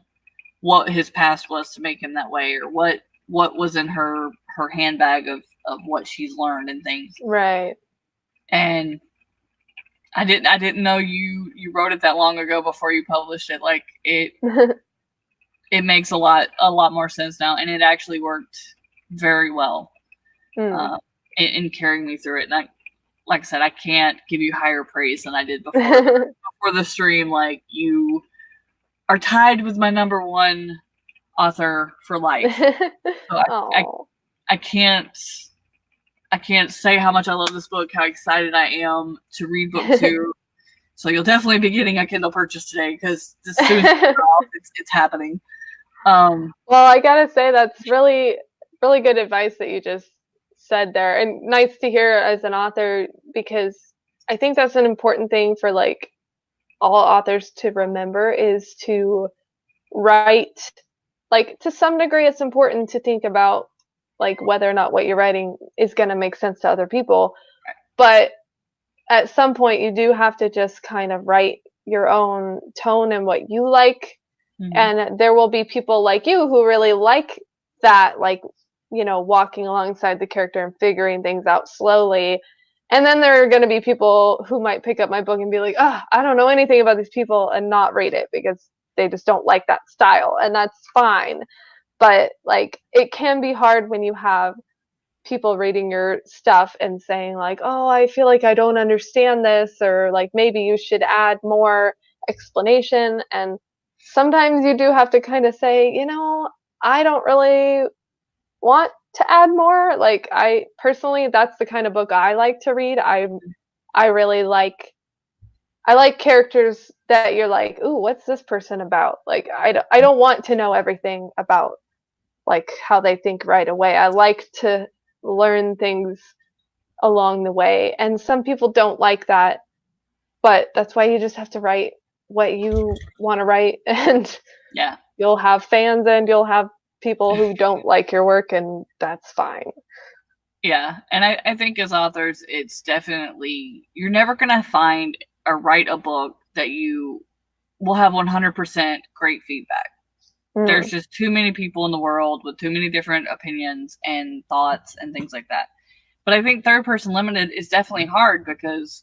what his past was to make him that way, or what was in her handbag of what she's learned and things. Right. And I didn't know you wrote it that long ago before you published it. Like, it makes a lot more sense now, and it actually worked very well in carrying me through it. And like I said, I can't give you higher praise than I did before before the stream. Like, you are tied with my #1 author for life. So I can't say how much I love this book, how excited I am to read book 2. So you'll definitely be getting a Kindle purchase today, because as soon as it's happening. Well, I gotta say that's really, really good advice that you just said there, and nice to hear as an author, because I think that's an important thing for like all authors to remember, is to write. Like, to some degree, it's important to think about like whether or not what you're writing is going to make sense to other people, but at some point you do have to just kind of write your own tone and what you like. And there will be people like you who really like that, like, walking alongside the character and figuring things out slowly. And then there are going to be people who might pick up my book and be like, oh, I don't know anything about these people, and not read it because they just don't like that style, and that's fine. But like, it can be hard when you have people reading your stuff and saying like, oh, I feel like I don't understand this, or like maybe you should add more explanation. And sometimes you do have to kind of say, I don't really want to add more. Like, I personally, that's the kind of book I like to read. I really like characters that you're like, ooh, what's this person about? Like, I don't want to know everything about like how they think right away. I like to learn things along the way. And some people don't like that, but that's why you just have to write what you want to write, and you'll have fans and you'll have people who don't like your work, and that's fine. Yeah, and I think as authors, it's definitely, you're never going to find or write a book that you will have 100% great feedback. There's just too many people in the world with too many different opinions and thoughts and things like that. But I think Third Person Limited is definitely hard, because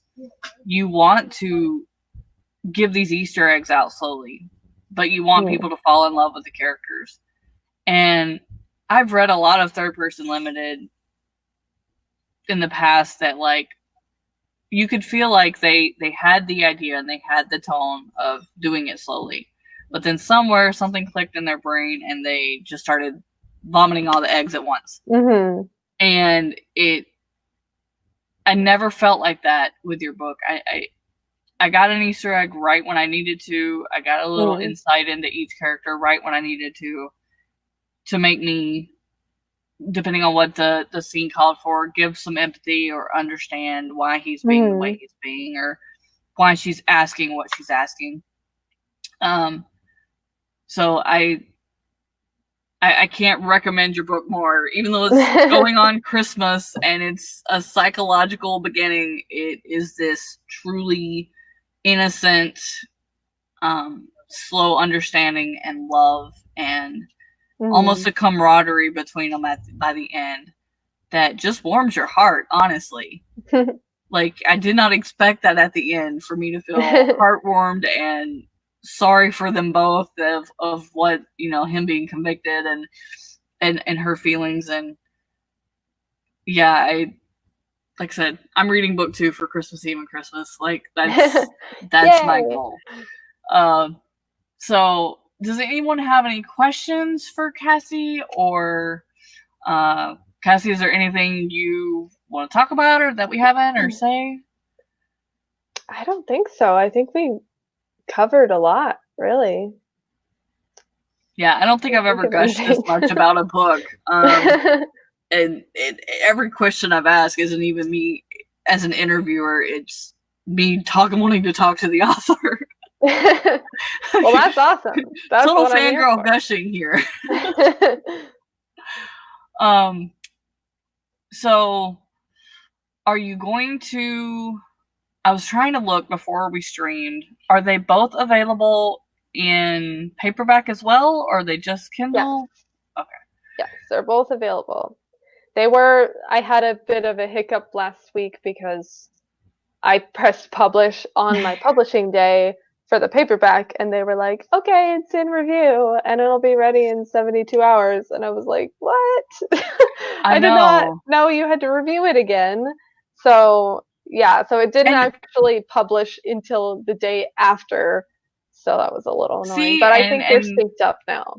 you want to give these Easter eggs out slowly, but you want people to fall in love with the characters. And I've read a lot of Third Person Limited in the past that, like, you could feel like they had the idea and they had the tone of doing it slowly, but then somewhere something clicked in their brain and they just started vomiting all the eggs at once. And I never felt like that with your book. I got an Easter egg right when I needed to. I got a little insight into each character right when I needed to make me, depending on what the scene called for, give some empathy or understand why he's being the way he's being, or why she's asking what she's asking. So I can't recommend your book more, even though it's going on Christmas and it's a psychological beginning. It is this truly innocent, slow understanding and love, and almost a camaraderie between them by the end that just warms your heart, honestly. Like, I did not expect that at the end, for me to feel heartwarmed and sorry for them both of what, him being convicted and her feelings. And yeah, like I said, I'm reading book 2 for Christmas Eve and Christmas. Like, that's my goal. So does anyone have any questions for Cassie? Or Cassie, is there anything you want to talk about or that we haven't or say? I don't think so. I think we covered a lot, really. Yeah, I don't think I've ever gushed this much about a book. And every question I've asked isn't even me as an interviewer. It's me wanting to talk to the author. Well, that's awesome. That's total fangirl gushing here. So are you going to... I was trying to look before we streamed. Are they both available in paperback as well, or are they just Kindle? Yes. Okay. Yes, they're both available. I had a bit of a hiccup last week because I pressed publish on my publishing day for the paperback, and they were like, okay, it's in review and it'll be ready in 72 hours. And I was like, what? I did not know you had to review it again. So yeah, so it didn't actually publish until the day after. So that was a little annoying. But I think they're synced up now.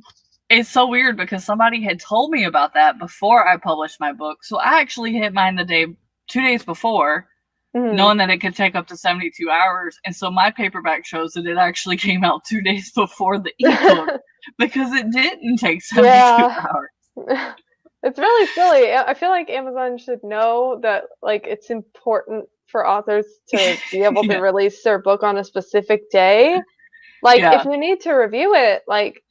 It's so weird because somebody had told me about that before I published my book. So I actually hit mine 2 days before, knowing that it could take up to 72 hours. And so my paperback shows that it actually came out 2 days before the ebook because it didn't take 72 hours. It's really silly. I feel like Amazon should know that, like, it's important for authors to be able to release their book on a specific day. Like, if you need to review it, like,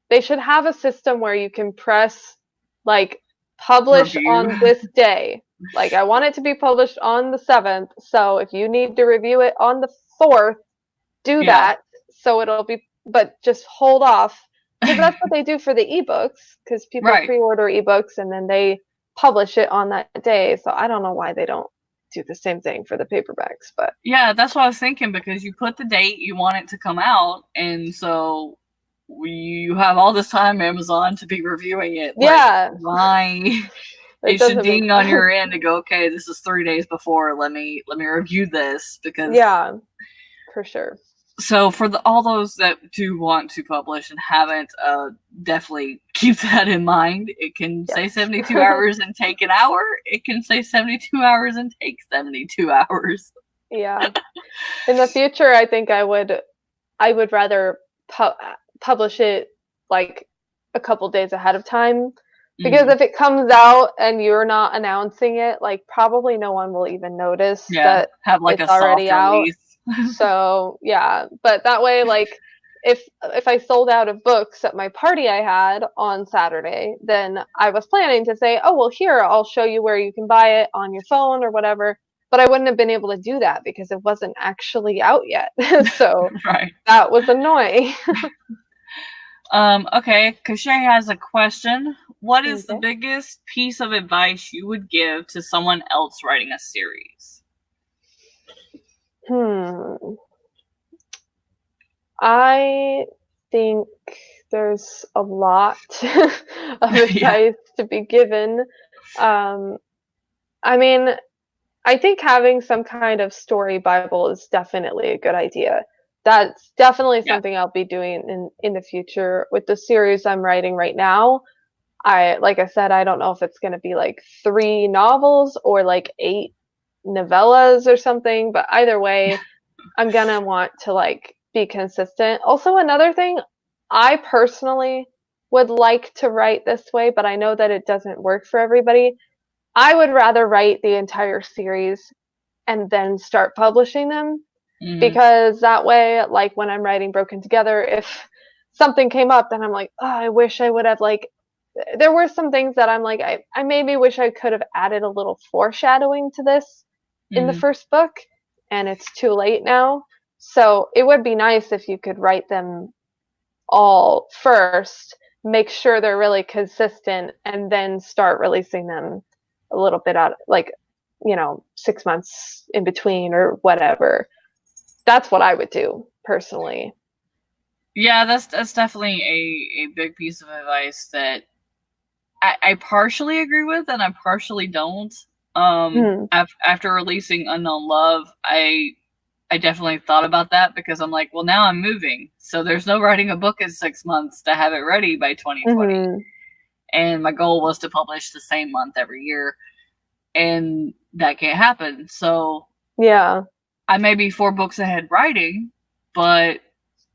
they should have a system where you can press, like, publish on this day. Like, I want it to be published on the 7th, so if you need to review it on the 4th, do that. So it'll be, but just hold off. Because that's what they do for the ebooks, because people pre-order ebooks and then they publish it on that day. So I don't know why they don't do the same thing for the paperbacks. But yeah, that's what I was thinking, because you put the date you want it to come out, and so you have all this time, Amazon, to be reviewing it. Yeah. Like, why? It should ding on your end to go, okay, this is 3 days before. Let me review this, because for sure. So for all those that do want to publish and haven't, definitely keep that in mind. It can say 72 hours and take an hour. It can say 72 hours and take 72 hours. Yeah. In the future, I think I would rather publish it like a couple days ahead of time, because if it comes out and you're not announcing it, like, probably no one will even notice that have like it's a already soft out. release. So yeah, but that way, like, if I sold out of books at my party I had on Saturday, then I was planning to say, oh, well, here, I'll show you where you can buy it on your phone or whatever. But I wouldn't have been able to do that because it wasn't actually out yet. So that was annoying. Okay, Kashay has a question. What is the biggest piece of advice you would give to someone else writing a series? I think there's a lot of advice to be given. I mean, I think having some kind of story Bible is definitely a good idea. That's definitely something I'll be doing in the future with the series I'm writing right now. like I said, I don't know if it's going to be like 3 novels or like 8 novellas or something, but either way, I'm going to want to like be consistent. Also, another thing, I personally would like to write this way, but I know that it doesn't work for everybody. I would rather write the entire series and then start publishing them, Mm-hmm. because that way, like when I'm writing Broken Together, if something came up, then I'm like, oh, I wish I would have like. There were some things that I'm like, I maybe wish I could have added a little foreshadowing to this in the Mm-hmm. first book, and it's too late now. So it would be nice if you could write them all first, make sure they're really consistent, and then start releasing them a little bit out, like, 6 months in between or whatever. That's what I would do personally. Yeah, that's definitely a big piece of advice that I partially agree with and I partially don't. Mm. After releasing Unknown Love, I definitely thought about that because I'm like, well, now I'm moving, so there's no writing a book in 6 months to have it ready by 2020. Mm-hmm. And my goal was to publish the same month every year, and that can't happen. So Yeah. I may be 4 books ahead writing, but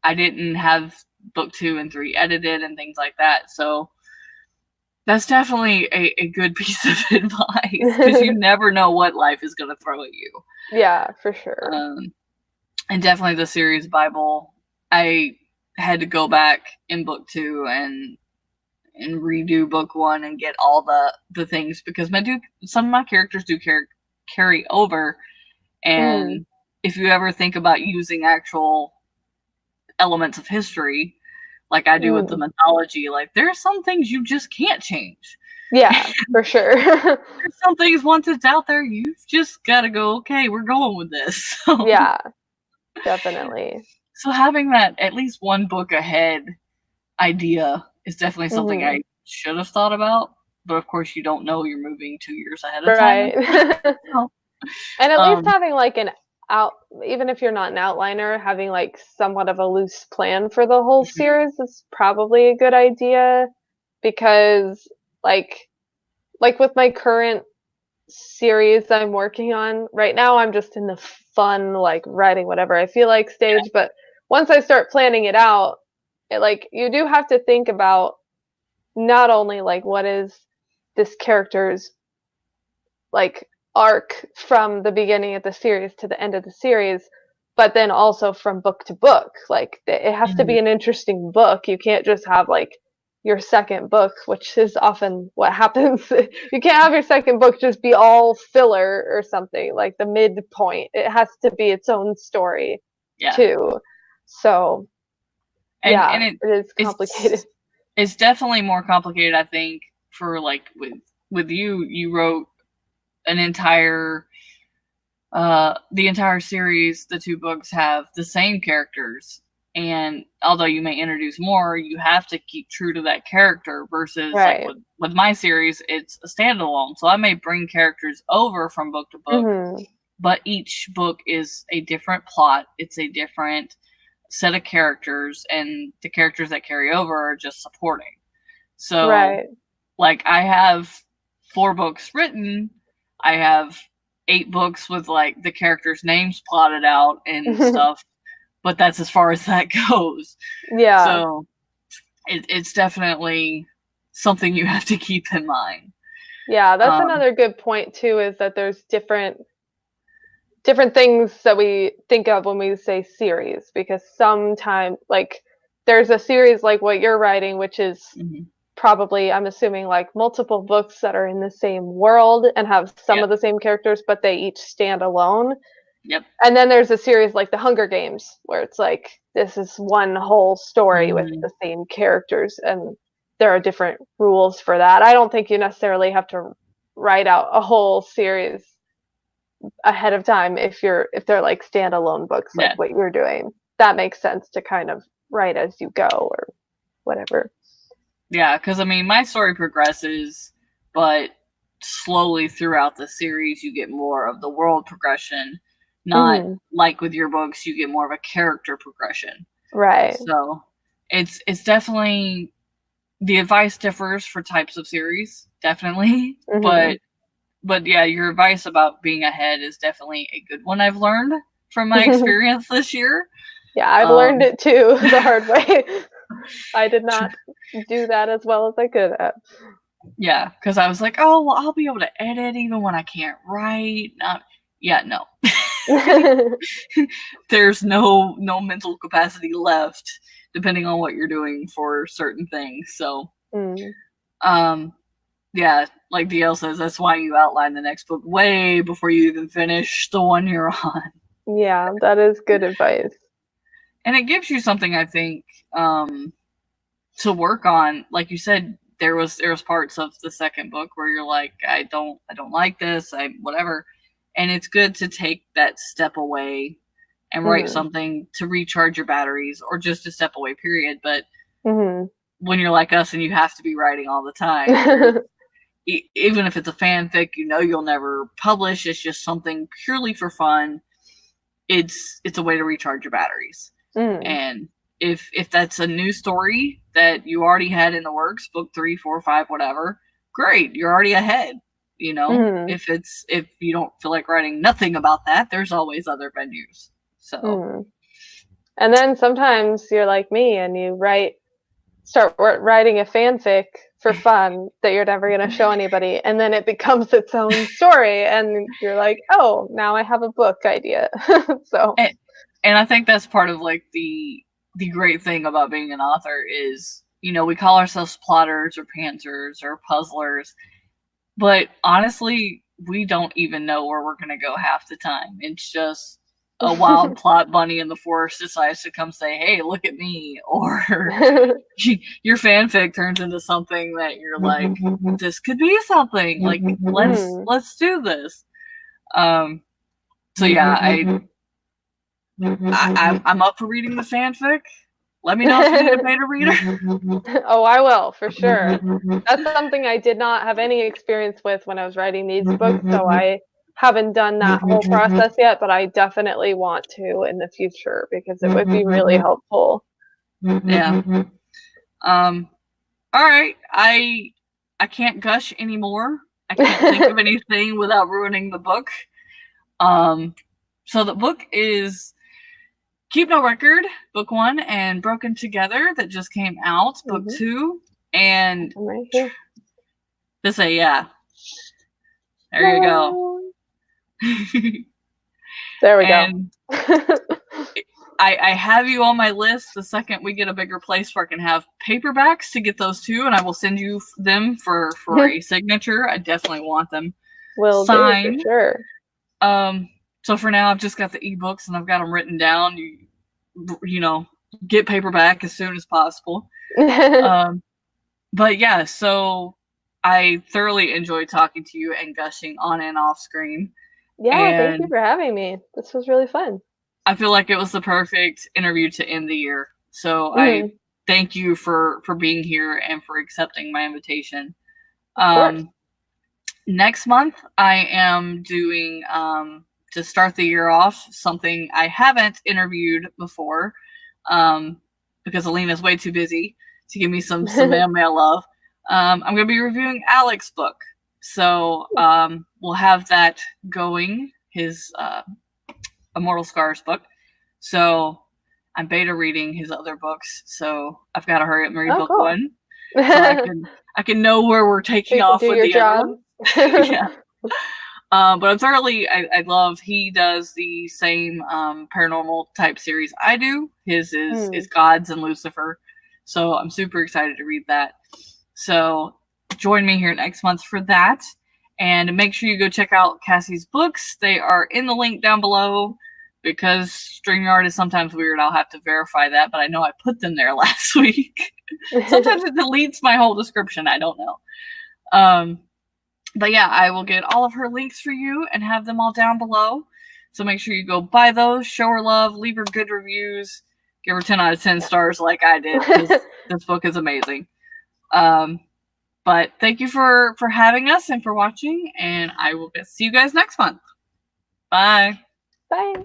I didn't have book 2 and 3 edited and things like that. So that's definitely a good piece of advice because you never know what life is going to throw at you. Yeah, for sure. And definitely the series Bible, I had to go back in book 2 and redo book 1 and get all the things because some of my characters do carry over. Mm-hmm. And if you ever think about using actual elements of history, like I do with the Mm. mythology, like there are some things you just can't change. Yeah, for sure. There's some things once it's out there, you've just got to go, okay, we're going with this. Yeah, definitely. So having that at least 1 book ahead idea is definitely something Mm-hmm. I should have thought about. But of course, you don't know you're moving 2 years ahead of time. Right. And at least Um, having like an out, even if you're not an outliner, having like somewhat of a loose plan for the whole series is probably a good idea, because like with my current series I'm working on right now, I'm just in the fun, like writing whatever I feel like stage. But once I start planning it out, you do have to think about not only like what is this character's like arc from the beginning of the series to the end of the series, but then also from book to book. Like it has to mhm. be an interesting book. You can't just have like your second book, which is often what happens. You can't have your second book just be all filler or something, like the midpoint. It has to be its own story Yeah, too. So and yeah, it is complicated. it's definitely more complicated. I think for like with you wrote an entire the entire series. The 2 books have the same characters, and although you may introduce more, you have to keep true to that character. Versus like Right. with my series, it's a standalone, so I may bring characters over from book to book, Hmm. but each book is a different plot. It's a different set of characters, and the characters that carry over are just supporting. So, Right. like, I have 4 books written. I have 8 books with like the characters' names plotted out and stuff, but that's as far as that goes. Yeah. So it's definitely something you have to keep in mind. Yeah, that's Um, another good point too, is that there's different things that we think of when we say series, because sometimes like there's a series like what you're writing, which is mhm. probably, I'm assuming, like multiple books that are in the same world and have some Yep, of the same characters, but they each stand alone. yep. And then there's a series like The Hunger Games, where it's like this is one whole story with Mhm. the same characters, and there are different rules for that. I don't think you necessarily have to write out a whole series ahead of time if they're like standalone books like Yeah, what you're doing. That makes sense to kind of write as you go or whatever. yeah. Because I mean, my story progresses, but slowly throughout the series, you get more of the world progression. Not Mhm. like with your books, you get more of a character progression. Right. So it's definitely the advice differs for types of series, definitely. Mm-hmm. But yeah, your advice about being ahead is definitely a good one I've learned from my experience this year. Yeah, I've learned it too the hard way. I did not do that as well as I could have. Yeah, because I was like, oh, well, I'll be able to edit even when I can't write. Yeah, no. There's no mental capacity left, depending on what you're doing for certain things. So, yeah, like DL says, that's why you outline the next book way before you even finish the one you're on. Yeah, that is good advice. And it gives you something, I think, to work on. Like you said, there was parts of the second book where you're like, I don't like this, whatever. And it's good to take that step away and write something to recharge your batteries, or just a step away, period. But when you're like us and you have to be writing all the time, even if it's a fanfic, you'll never publish, it's just something purely for fun, it's a way to recharge your batteries. And if that's a new story that you already had in the works, book 3, 4, 5, whatever, great, you're already ahead. If you don't feel like writing nothing about that, there's always other venues. So and then sometimes you're like me and you start writing a fanfic for fun that you're never going to show anybody, and then it becomes its own story and you're like, oh, now I have a book idea. So and I think that's part of like the great thing about being an author is, we call ourselves plotters or pantsers or puzzlers, but honestly, we don't even know where we're going to go half the time. It's just a wild plot bunny in the forest decides to come say, hey, look at me. Or your fanfic turns into something that you're like, this could be something. Like, let's do this. So yeah, I'm up for reading the fanfic. Let me know if you need a beta reader. Oh, I will, for sure. That's something I did not have any experience with when I was writing these books, so I haven't done that whole process yet, but I definitely want to in the future because it would be really helpful. Yeah. All right. I can't gush anymore. I can't think of anything without ruining the book. So the book is Keep No Record, book 1, and Broken Together, that just came out, book 2, and right here. Yeah. There you go. There we go. I have you on my list. The second we get a bigger place where I can have paperbacks to get those too, and I will send you them for a signature. I definitely want them signed. Do, for sure. So for now, I've just got the ebooks and I've got them written down. You get paperback as soon as possible. But yeah, so I thoroughly enjoyed talking to you and gushing on and off screen. Yeah, thank you for having me. This was really fun. I feel like it was the perfect interview to end the year. So I thank you for being here and for accepting my invitation. Next month, I am doing, to start the year off, something I haven't interviewed before, because Alina's way too busy to give me some mail love. I'm going to be reviewing Alex's book. So we'll have that going, his Immortal Scars book. So I'm beta reading his other books. So I've got to hurry up and read book 1. So I can know where we're taking off with the other one. Yeah. But I'm thoroughly, I love, he does the same paranormal type series I do. His is Gods and Lucifer. So I'm super excited to read that. So join me here next month for that. And make sure you go check out Cassie's books. They are in the link down below. Because StreamYard is sometimes weird, I'll have to verify that. But I know I put them there last week. Sometimes it deletes my whole description. I don't know. But yeah, I will get all of her links for you and have them all down below. So make sure you go buy those, show her love, leave her good reviews, give her 10 out of 10 stars like I did, because this book is amazing. But thank you for having us and for watching, and I will see you guys next month. Bye. Bye.